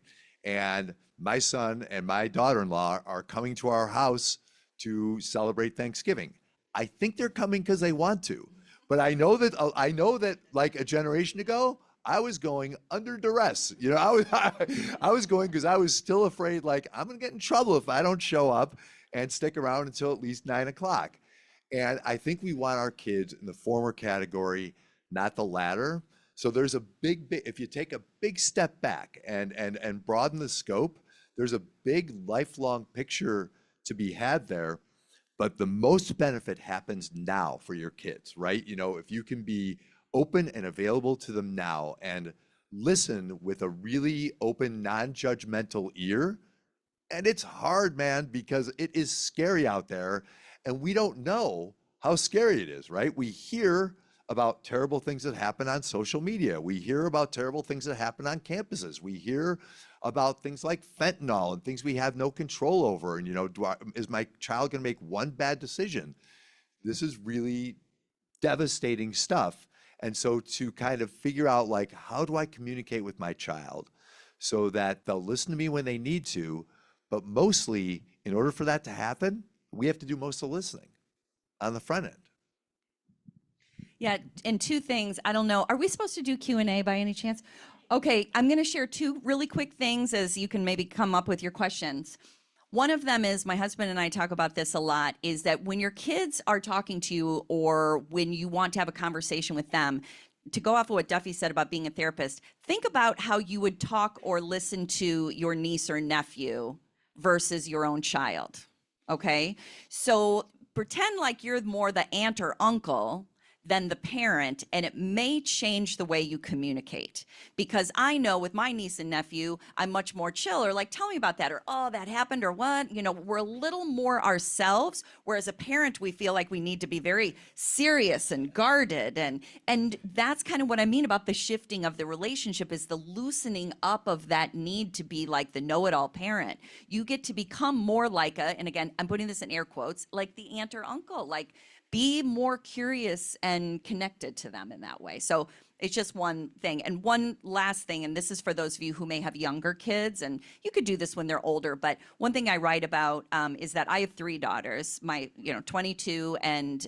And my son and my daughter-in-law are coming to our house to celebrate Thanksgiving. I think they're coming because they want to, but I know that like a generation ago, I was going under duress. I was going because I was still afraid, like, I'm gonna get in trouble if I don't show up and stick around until at least 9 o'clock. And I think we want our kids in the former category, not the latter. So there's a big, if you take a big step back and broaden the scope, there's a big lifelong picture to be had there. But the most benefit happens now for your kids, right? If you can be open and available to them now and listen with a really open, non-judgmental ear. And it's hard, man, because it is scary out there and we don't know how scary it is, right? We hear about terrible things that happen on social media. We hear about terrible things that happen on campuses. We hear about things like fentanyl and things we have no control over. And, is my child going to make one bad decision? This is really devastating stuff. And so to kind of figure out, like, how do I communicate with my child so that they'll listen to me when they need to, but mostly, in order for that to happen, we have to do most of the listening on the front end. Yeah, and 2 things. I don't know. Are we supposed to do Q&A by any chance? Okay, I'm going to share 2 really quick things as you can maybe come up with your questions. One of them is, my husband and I talk about this a lot, is that when your kids are talking to you or when you want to have a conversation with them, to go off of what Duffy said about being a therapist, think about how you would talk or listen to your niece or nephew versus your own child, okay? So pretend like you're more the aunt or uncle than the parent, and it may change the way you communicate. Because I know with my niece and nephew, I'm much more chill, or like, tell me about that, or oh, that happened, or what? We're a little more ourselves, whereas a parent, we feel like we need to be very serious and guarded. And that's kind of what I mean about the shifting of the relationship, is the loosening up of that need to be like the know-it-all parent. You get to become more like and again, I'm putting this in air quotes, like the aunt or uncle, like, be more curious and connected to them in that way. So it's just one thing. And one last thing, and this is for those of you who may have younger kids, and you could do this when they're older, but one thing I write about is that I have 3 daughters, my 22 and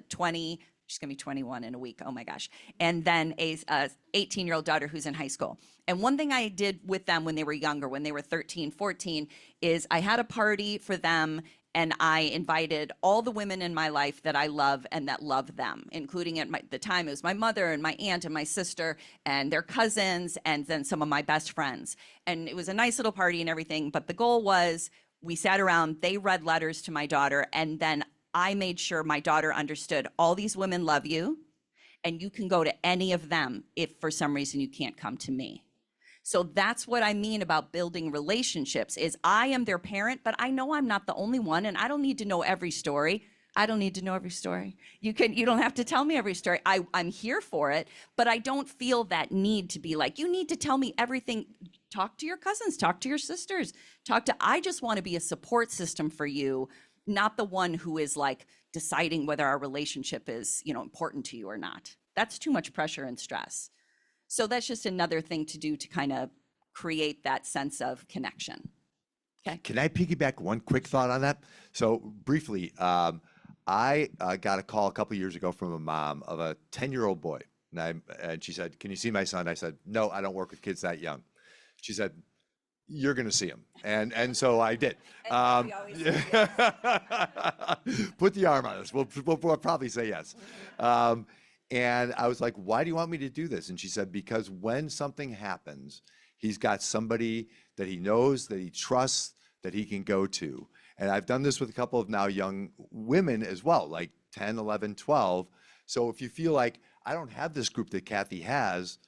20. She's gonna be 21 in a week. Oh my gosh. And then a 18-year-old daughter who's in high school. And one thing I did with them when they were younger, when they were 13, 14, is I had a party for them, and I invited all the women in my life that I love and that love them, including at the time it was my mother and my aunt and my sister and their cousins and then some of my best friends. And it was a nice little party and everything, but the goal was we sat around, they read letters to my daughter, and then I made sure my daughter understood all these women love you, and you can go to any of them if for some reason you can't come to me. So that's what I mean about building relationships is I am their parent, but I know I'm not the only one, and I don't need to know every story. I don't need to know every story. You don't have to tell me every story. I'm here for it, but I don't feel that need to be like, you need to tell me everything. Talk to your cousins, talk to your sisters, I just want to be a support system for you, not the one who is like deciding whether our relationship is, important to you or not. That's too much pressure and stress. So that's just another thing to do to kind of create that sense of connection. Okay. Can I piggyback one quick thought on that? So briefly, I got a call a couple years ago from a mom of a 10-year-old boy. And she said, "Can you see my son?" I said, "No, I don't work with kids that young." She said, "You're going to see him." And so I did. Put the arm on us. We'll probably say yes. And I was like, "Why do you want me to do this?" And she said, "Because when something happens, he's got somebody that he knows, that he trusts, that he can go to." And I've done this with a couple of now young women as well, like 10, 11, 12. So if you feel like I don't have this group that Cathy has,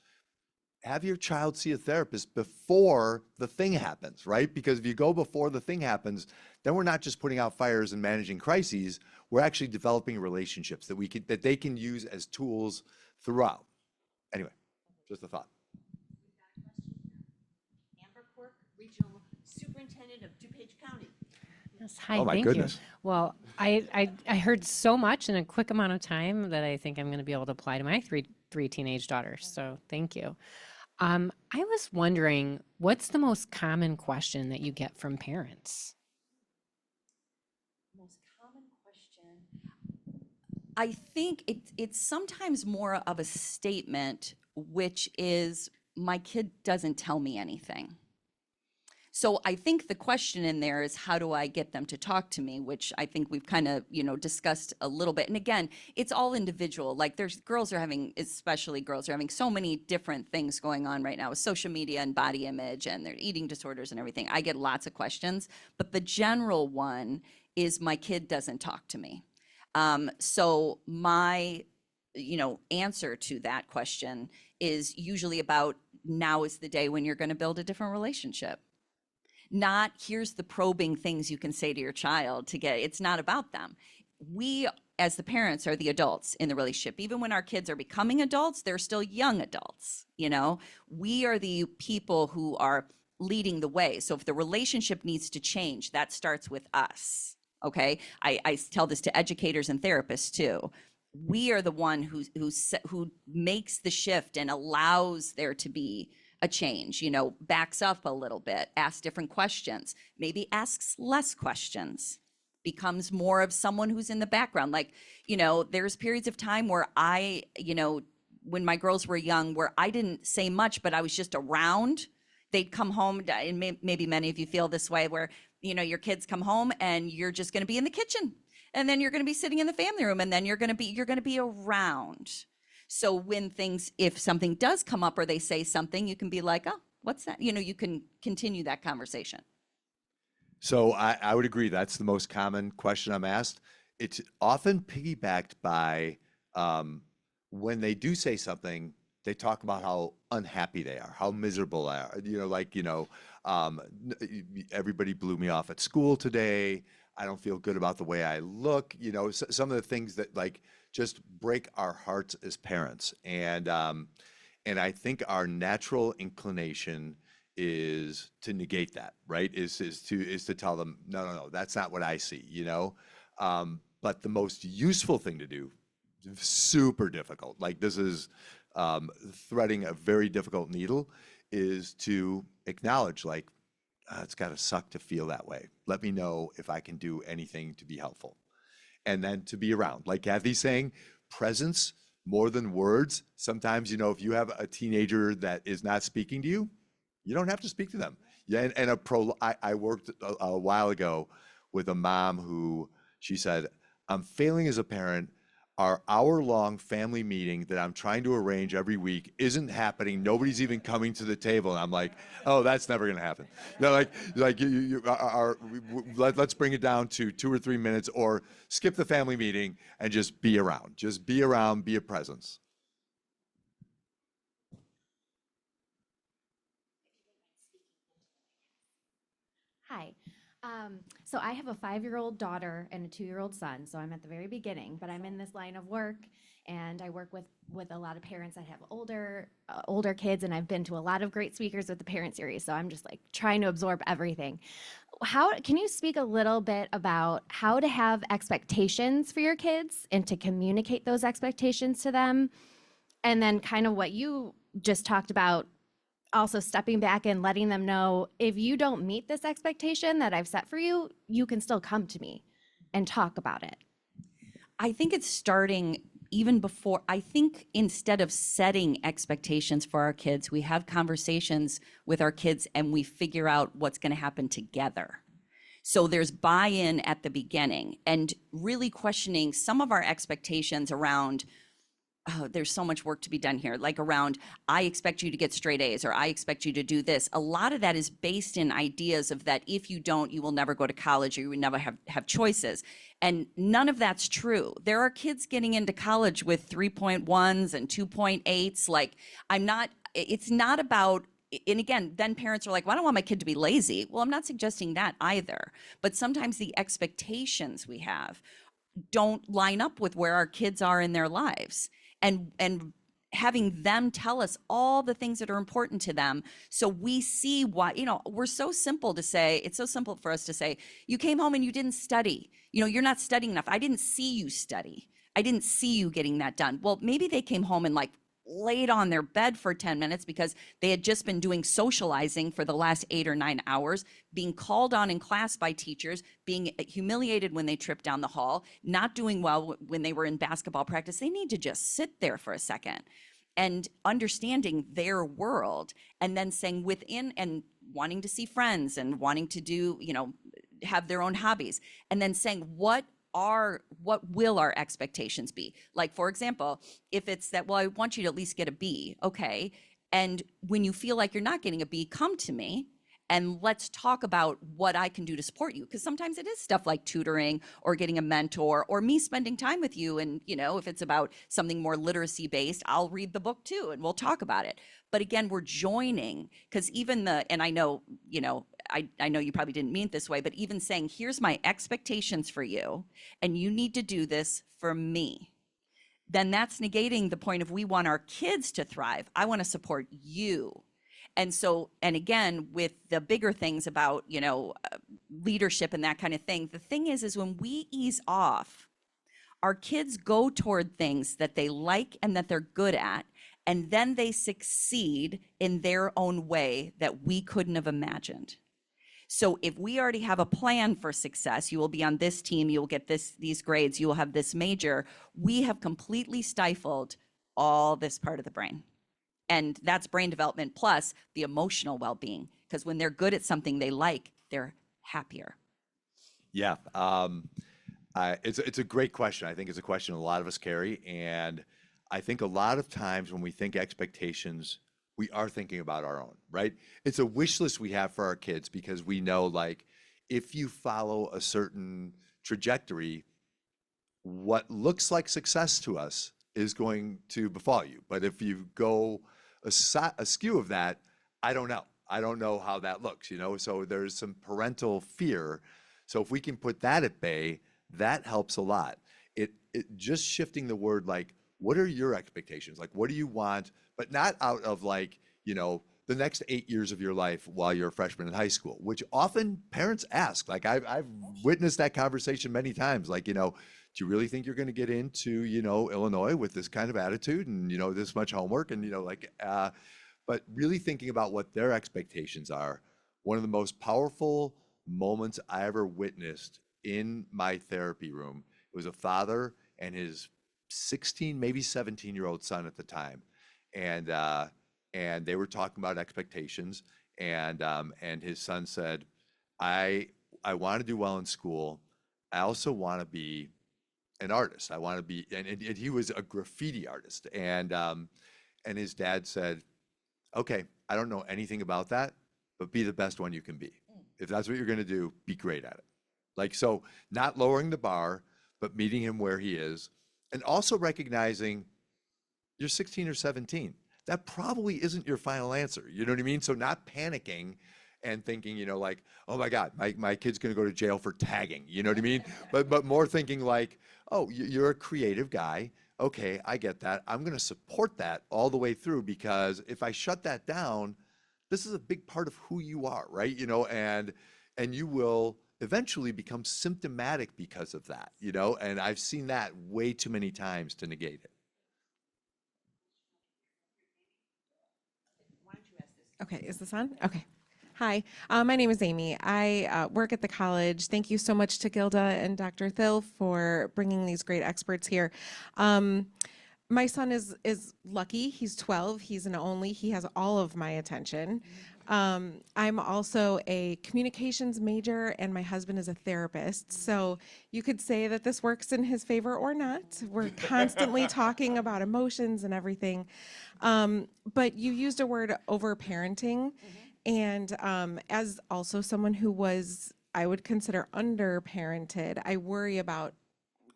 have your child see a therapist before the thing happens, right? Because if you go before the thing happens, then we're not just putting out fires and managing crises. We're actually developing relationships that they can use as tools throughout. Anyway, just a thought. Amber Quirk, Regional Superintendent of DuPage County. Yes, hi, Oh my thank goodness. you. Well, I heard so much in a quick amount of time that I think I'm going to be able to apply to my three teenage daughters. So thank you. I was wondering, what's the most common question that you get from parents? Most common question. I think it's sometimes more of a statement, which is, my kid doesn't tell me anything. So I think the question in there is, how do I get them to talk to me, which I think we've kind of, discussed a little bit. And again, it's all individual. Like especially girls are having so many different things going on right now with social media and body image and their eating disorders and everything. I get lots of questions, but the general one is, my kid doesn't talk to me. So my, answer to that question is usually about, now is the day when you're going to build a different relationship. Not, here's the probing things you can say to your child it's not about them. We, as the parents, are the adults in the relationship. Even when our kids are becoming adults, they're still young adults, We are the people who are leading the way. So if the relationship needs to change, that starts with us, okay? I tell this to educators and therapists too. We are the one who makes the shift and allows there to be a change, backs up a little bit, asks different questions, maybe asks less questions, becomes more of someone who's in the background. Like, there's periods of time where when my girls were young, where I didn't say much, but I was just around. They'd come home, and maybe many of you feel this way, where, your kids come home and you're just going to be in the kitchen, and then you're going to be sitting in the family room, and then you're going to be around. So if something does come up or they say something, you can be like, "Oh, what's that?" You can continue that conversation. So I would agree. That's the most common question I'm asked. It's often piggybacked by when they do say something, they talk about how unhappy they are, how miserable they are. Everybody blew me off at school today. I don't feel good about the way I look. Some of the things that just break our hearts as parents. And I think our natural inclination is to negate that, right? Is to tell them, no, that's not what I see, But But the most useful thing to do, super difficult, like this is threading a very difficult needle, is to acknowledge like, it's got to suck to feel that way. Let me know if I can do anything to be helpful. And then to be around. Like Cathy's saying, presence more than words. Sometimes, you know, if you have a teenager that is not speaking to you, you don't have to speak to them. Yeah, and I worked a while ago with a mom who, she said, I'm failing as a parent. Our hour-long family meeting that I'm trying to arrange every week isn't happening. Nobody's even coming to the table. And I'm like, oh, that's never going to happen. No, let's bring it down to 2 or 3 minutes, or skip the family meeting and just be around. Just be around, be a presence. Hi. So I have a 5-year-old daughter and a 2-year-old son. So I'm at the very beginning, but I'm in this line of work, and I work with a lot of parents that have older kids, and I've been to a lot of great speakers with the parent series. So I'm just like trying to absorb everything. How can you speak a little bit about how to have expectations for your kids and to communicate those expectations to them? And then kind of what you just talked about, also stepping back and letting them know, if you don't meet this expectation that I've set for you, you can still come to me and talk about it. I think it's starting even before. I think instead of setting expectations for our kids, we have conversations with our kids and we figure out what's going to happen together. So there's buy-in at the beginning, and really questioning some of our expectations around, oh, there's so much work to be done here, like around, I expect you to get straight A's, or I expect you to do this. A lot of that is based in ideas of that if you don't, you will never go to college, or you will never have choices. And none of that's true. There are kids getting into college with 3.1s and 2.8s. Like, it's not about, and again, then parents are like, well, I don't want my kid to be lazy. Well, I'm not suggesting that either. But sometimes the expectations we have don't line up with where our kids are in their lives. And having them tell us all the things that are important to them, so we see why, we're so simple to say, it's so simple for us to say, you came home and you didn't study. You're not studying enough. I didn't see you study. I didn't see you getting that done. Well, maybe they came home and like laid on their bed for 10 minutes because they had just been doing socializing for the last 8 or 9 hours, being called on in class by teachers, being humiliated when they tripped down the hall, not doing well when they were in basketball practice. They need to just sit there for a second and understanding their world, and then saying within, and wanting to see friends and wanting to do, have their own hobbies, and then saying what will our expectations be? Like, for example, if it's that, well, I want you to at least get a B, okay. And when you feel like you're not getting a B, come to me and let's talk about what I can do to support you. Because sometimes it is stuff like tutoring or getting a mentor or me spending time with you. And, if it's about something more literacy based, I'll read the book too and we'll talk about it. But again, we're joining, because even and I know, I know you probably didn't mean it this way, but even saying, here's my expectations for you, and you need to do this for me, then that's negating the point of, we want our kids to thrive. I want to support you. And so, and again, with the bigger things about, leadership and that kind of thing, the thing is when we ease off, our kids go toward things that they like and that they're good at, and then they succeed in their own way that we couldn't have imagined. So if we already have a plan for success, you will be on this team, you will get these grades, you will have this major, we have completely stifled all this part of the brain. And that's brain development plus the emotional well-being, because when they're good at something they like, they're happier. Yeah, it's a great question. I think it's a question a lot of us carry, and I think a lot of times when we think expectations, we are thinking about our own, right? It's a wish list we have for our kids, because we know, like, if you follow a certain trajectory, what looks like success to us is going to befall you. But if you go askew of that, I don't know. I don't know how that looks, So there's some parental fear. So if we can put that at bay, that helps a lot. It just shifting the word, like, what are your expectations? Like, what do you want? But not out of like, the next 8 years of your life while you're a freshman in high school, which often parents ask. Like, I've witnessed that conversation many times. Like, do you really think you're going to get into, Illinois with this kind of attitude and, this much homework and, but really thinking about what their expectations are. One of the most powerful moments I ever witnessed in my therapy room, it was a father and his 16, maybe 17-year-old son at the time. And they were talking about expectations. And his son said, I want to do well in school. I also want to be an artist. I want to be, and he was a graffiti artist. And his dad said, okay, I don't know anything about that, but be the best one you can be. If that's what you're going to do, be great at it. Like, so not lowering the bar, but meeting him where he is, and also recognizing you're 16 or 17. That probably isn't your final answer. You know what I mean? So not panicking and thinking, like, oh my God, my kid's going to go to jail for tagging. You know what I mean? But more thinking like, oh, you're a creative guy. Okay, I get that. I'm going to support that all the way through, because if I shut that down, this is a big part of who you are, right? And you will eventually become symptomatic because of that, and I've seen that way too many times to negate it. Okay, is this on? Okay. Hi, my name is Amy. I work at the college. Thank you so much to Gilda and Dr. Thill for bringing these great experts here. My son is lucky. He's 12. He's an only. He has all of my attention. I'm also a communications major, and my husband is a therapist. So you could say that this works in his favor or not. We're constantly talking about emotions and everything. But you used a word, over-parenting. And as also someone who was, I would consider under-parented, I worry about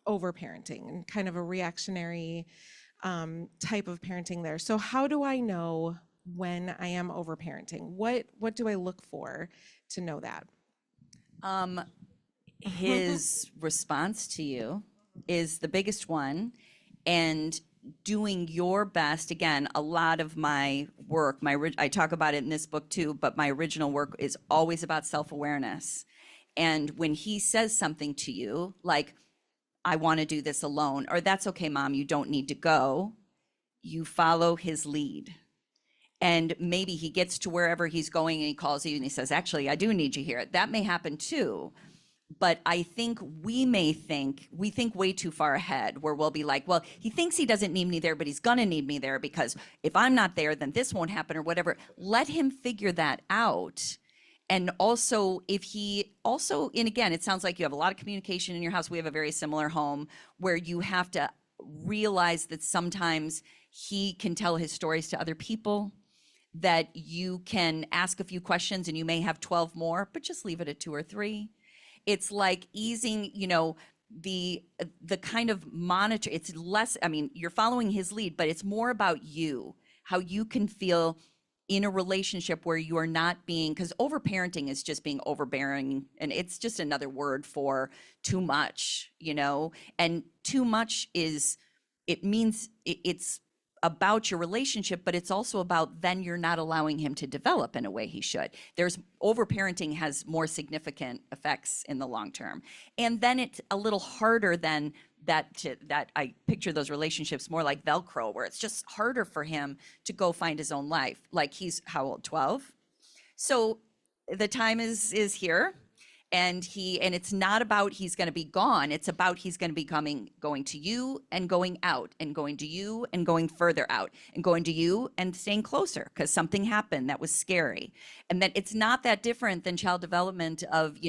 over-parenting and kind of a reactionary type of parenting there. So how do I know when I am over-parenting? What do I look for to know that? His response to you is the biggest one, and doing your best. Again, a lot of my work, I talk about it in this book too, but my original work is always about self-awareness. And when he says something to you, like, I want to do this alone, or that's okay, Mom, you don't need to go, you follow his lead. And maybe he gets to wherever he's going and he calls you and he says, actually, I do need you here. That may happen too. But I think we think way too far ahead, where we'll be like, well, he thinks he doesn't need me there, but he's gonna need me there, because if I'm not there, then this won't happen or whatever. Let him figure that out. And also, and again, it sounds like you have a lot of communication in your house. We have a very similar home, where you have to realize that sometimes he can tell his stories to other people, that you can ask a few questions and you may have 12 more, but just leave it at 2 or 3. It's like easing, the kind of monitor. It's less, you're following his lead, but it's more about you, how you can feel in a relationship where you are not being, because overparenting is just being overbearing, and it's just another word for too much, and too much it means it's about your relationship, but it's also about then you're not allowing him to develop in a way he should. Overparenting has more significant effects in the long term. And then it's a little harder than that I picture those relationships more like Velcro, where it's just harder for him to go find his own life. Like, he's how old? 12? So the time is here. And it's not about he's going to be gone. It's about he's going to be going to you and going out, and going to you and going further out, and going to you and staying closer because something happened that was scary. And that it's not that different than child development of,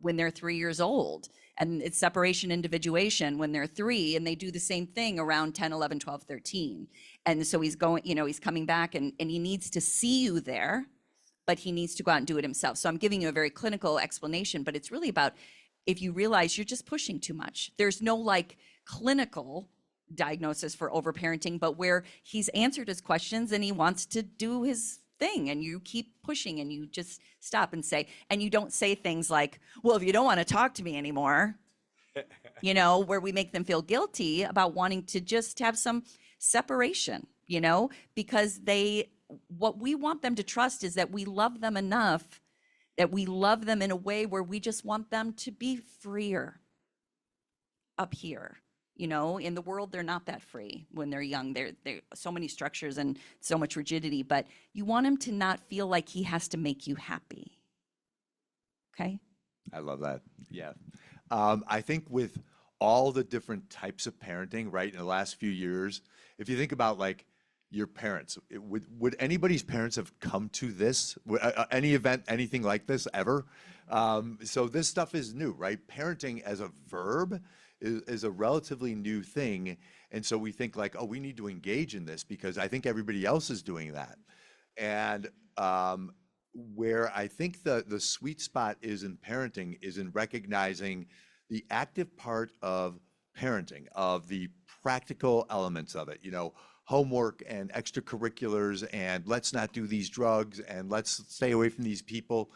when they're 3 years old, and it's separation individuation when they're 3, and they do the same thing around 10, 11, 12, 13. And so he's going, he's coming back and he needs to see you there, but he needs to go out and do it himself. So I'm giving you a very clinical explanation, but it's really about, if you realize you're just pushing too much. There's no clinical diagnosis for overparenting, but where he's answered his questions and he wants to do his thing, and you keep pushing and you just stop and say, and you don't say things like, well, if you don't want to talk to me anymore, where we make them feel guilty about wanting to just have some separation, because what we want them to trust is that we love them enough, that we love them in a way where we just want them to be freer. up here. You know, in the world, they're not that free when they're young. They're so many structures and so much rigidity, but you want him to not feel like he has to make you happy. Okay? I love that. Yeah. I think with all the different types of parenting, right, in the last few years, if you think about like your parents, would anybody's parents have come to this, any event, anything like this ever? So this stuff is new, right? Parenting as a verb is a relatively new thing. And so we think like, oh, we need to engage in this because I think everybody else is doing that. And where I think the sweet spot is in parenting is in recognizing the active part of parenting, of the practical elements of it, you know, homework and extracurriculars and let's not do these drugs and let's stay away from these people.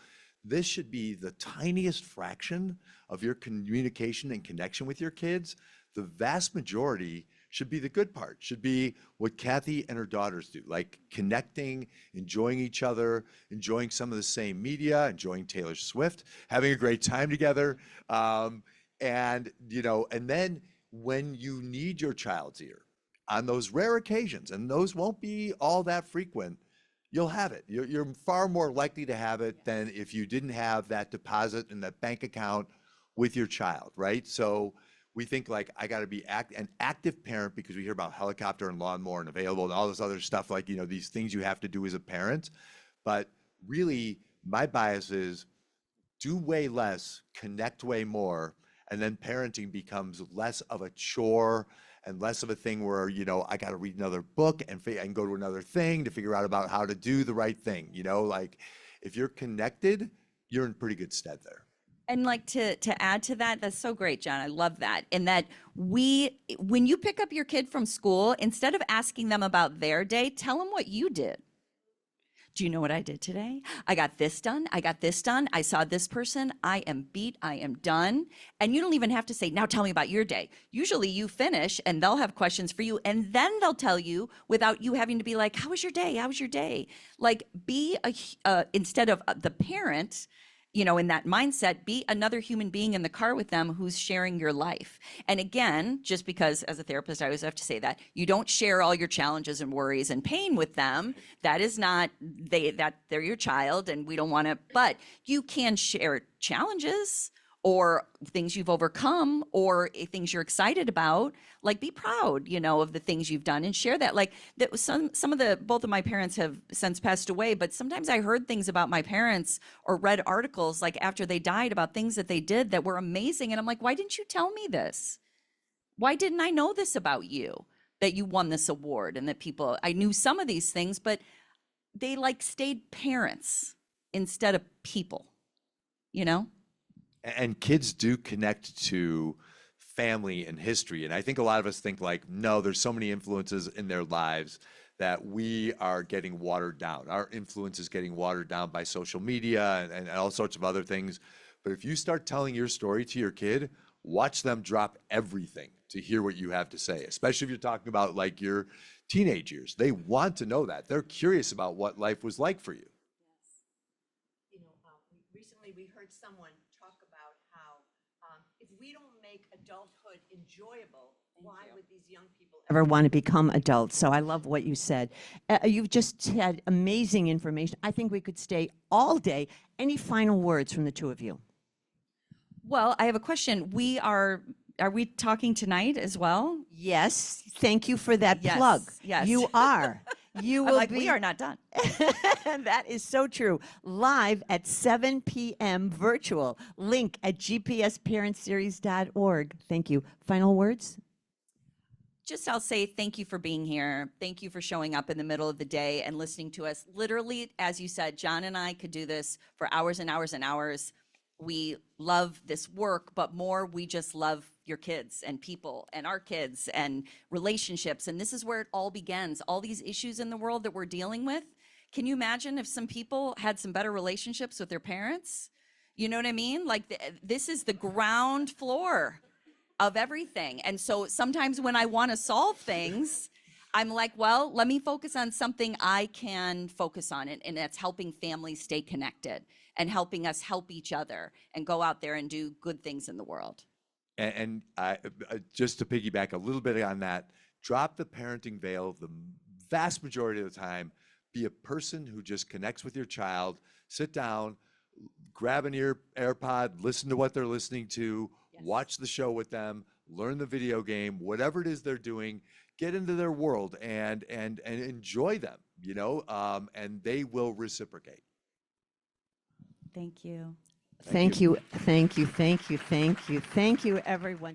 This should be the tiniest fraction of your communication and connection with your kids. The vast majority should be the good part, should be what Cathy and her daughters do, like connecting, enjoying each other, enjoying some of the same media, enjoying Taylor Swift, having a great time together. And, you know, and then when you need your child's ear on those rare occasions, and those won't be all that frequent, you'll have it. You're far more likely to have it than if you didn't have that deposit in that bank account with your child, right? So we think like, I gotta be an active parent because we hear about helicopter and lawnmower and available and all this other stuff, like, you know, these things you have to do as a parent. But really, my bias is do way less, connect way more, and then parenting becomes less of a chore and less of a thing where, you know, I got to read another book and go to another thing to figure out about how to do the right thing. You know, like if you're connected, you're in pretty good stead there. And like to add to that, that's so great, John. I love that. And that when you pick up your kid from school, instead of asking them about their day, tell them what you did. Do you know what I did today? I got this done. I got this done. I saw this person. I am beat. I am done. And you don't even have to say, now tell me about your day. Usually you finish and they'll have questions for you. And then they'll tell you without you having to be like, how was your day? How was your day? Like instead of the parent, you know, in that mindset, be another human being in the car with them who's sharing your life. And again, just because as a therapist, I always have to say that you don't share all your challenges and worries and pain with them. That is not, they're your child and we don't want to, but you can share challenges or things you've overcome or things you're excited about. Like be proud, you know, of the things you've done and share that. Like that both of my parents have since passed away, but sometimes I heard things about my parents or read articles like after they died about things that they did that were amazing. And I'm like, why didn't you tell me this? Why didn't I know this about you, that you won this award and that people, I knew some of these things, but they like stayed parents instead of people, you know? And kids do connect to family and history. And I think a lot of us think like, no, there's so many influences in their lives that we are getting watered down. Our influence is getting watered down by social media and all sorts of other things. But if you start telling your story to your kid, watch them drop everything to hear what you have to say, especially if you're talking about like your teenage years. They want to know that. They're curious about what life was like for you. You know, recently we heard someone talk about how if we don't make adulthood enjoyable, why would these young people ever want to become adults? So I love what you said. You've just had amazing information. I think we could stay all day. Any final words from the two of you? Well, I have a question. Are we talking tonight as well? Yes. Thank you for that Yes, plug. yes. You are. You will We are not done. That is so true. Live at 7 p.m. virtual. Link at gpsparentseries.org. Thank you. Final words? Just I'll say thank you for being here. Thank you for showing up in the middle of the day and listening to us. Literally, as you said, John and I could do this for hours and hours and hours. We love this work, but more, we just love your kids and people and our kids and relationships. And this is where it all begins. All these issues in the world that we're dealing with. Can you imagine if some people had some better relationships with their parents? You know what I mean? Like this is the ground floor of everything. And so sometimes when I want to solve things, I'm like, well, let me focus on something I can focus on, and that's helping families stay connected and helping us help each other and go out there and do good things in the world. And just to piggyback a little bit on that, drop the parenting veil the vast majority of the time. Be a person who just connects with your child. Sit down, grab an AirPod, listen to what they're listening to, watch the show with them, learn the video game, whatever it is they're doing, get into their world and enjoy them, you know, and they will reciprocate. Thank you. Thank you, thank you, thank you, thank you, thank you, everyone.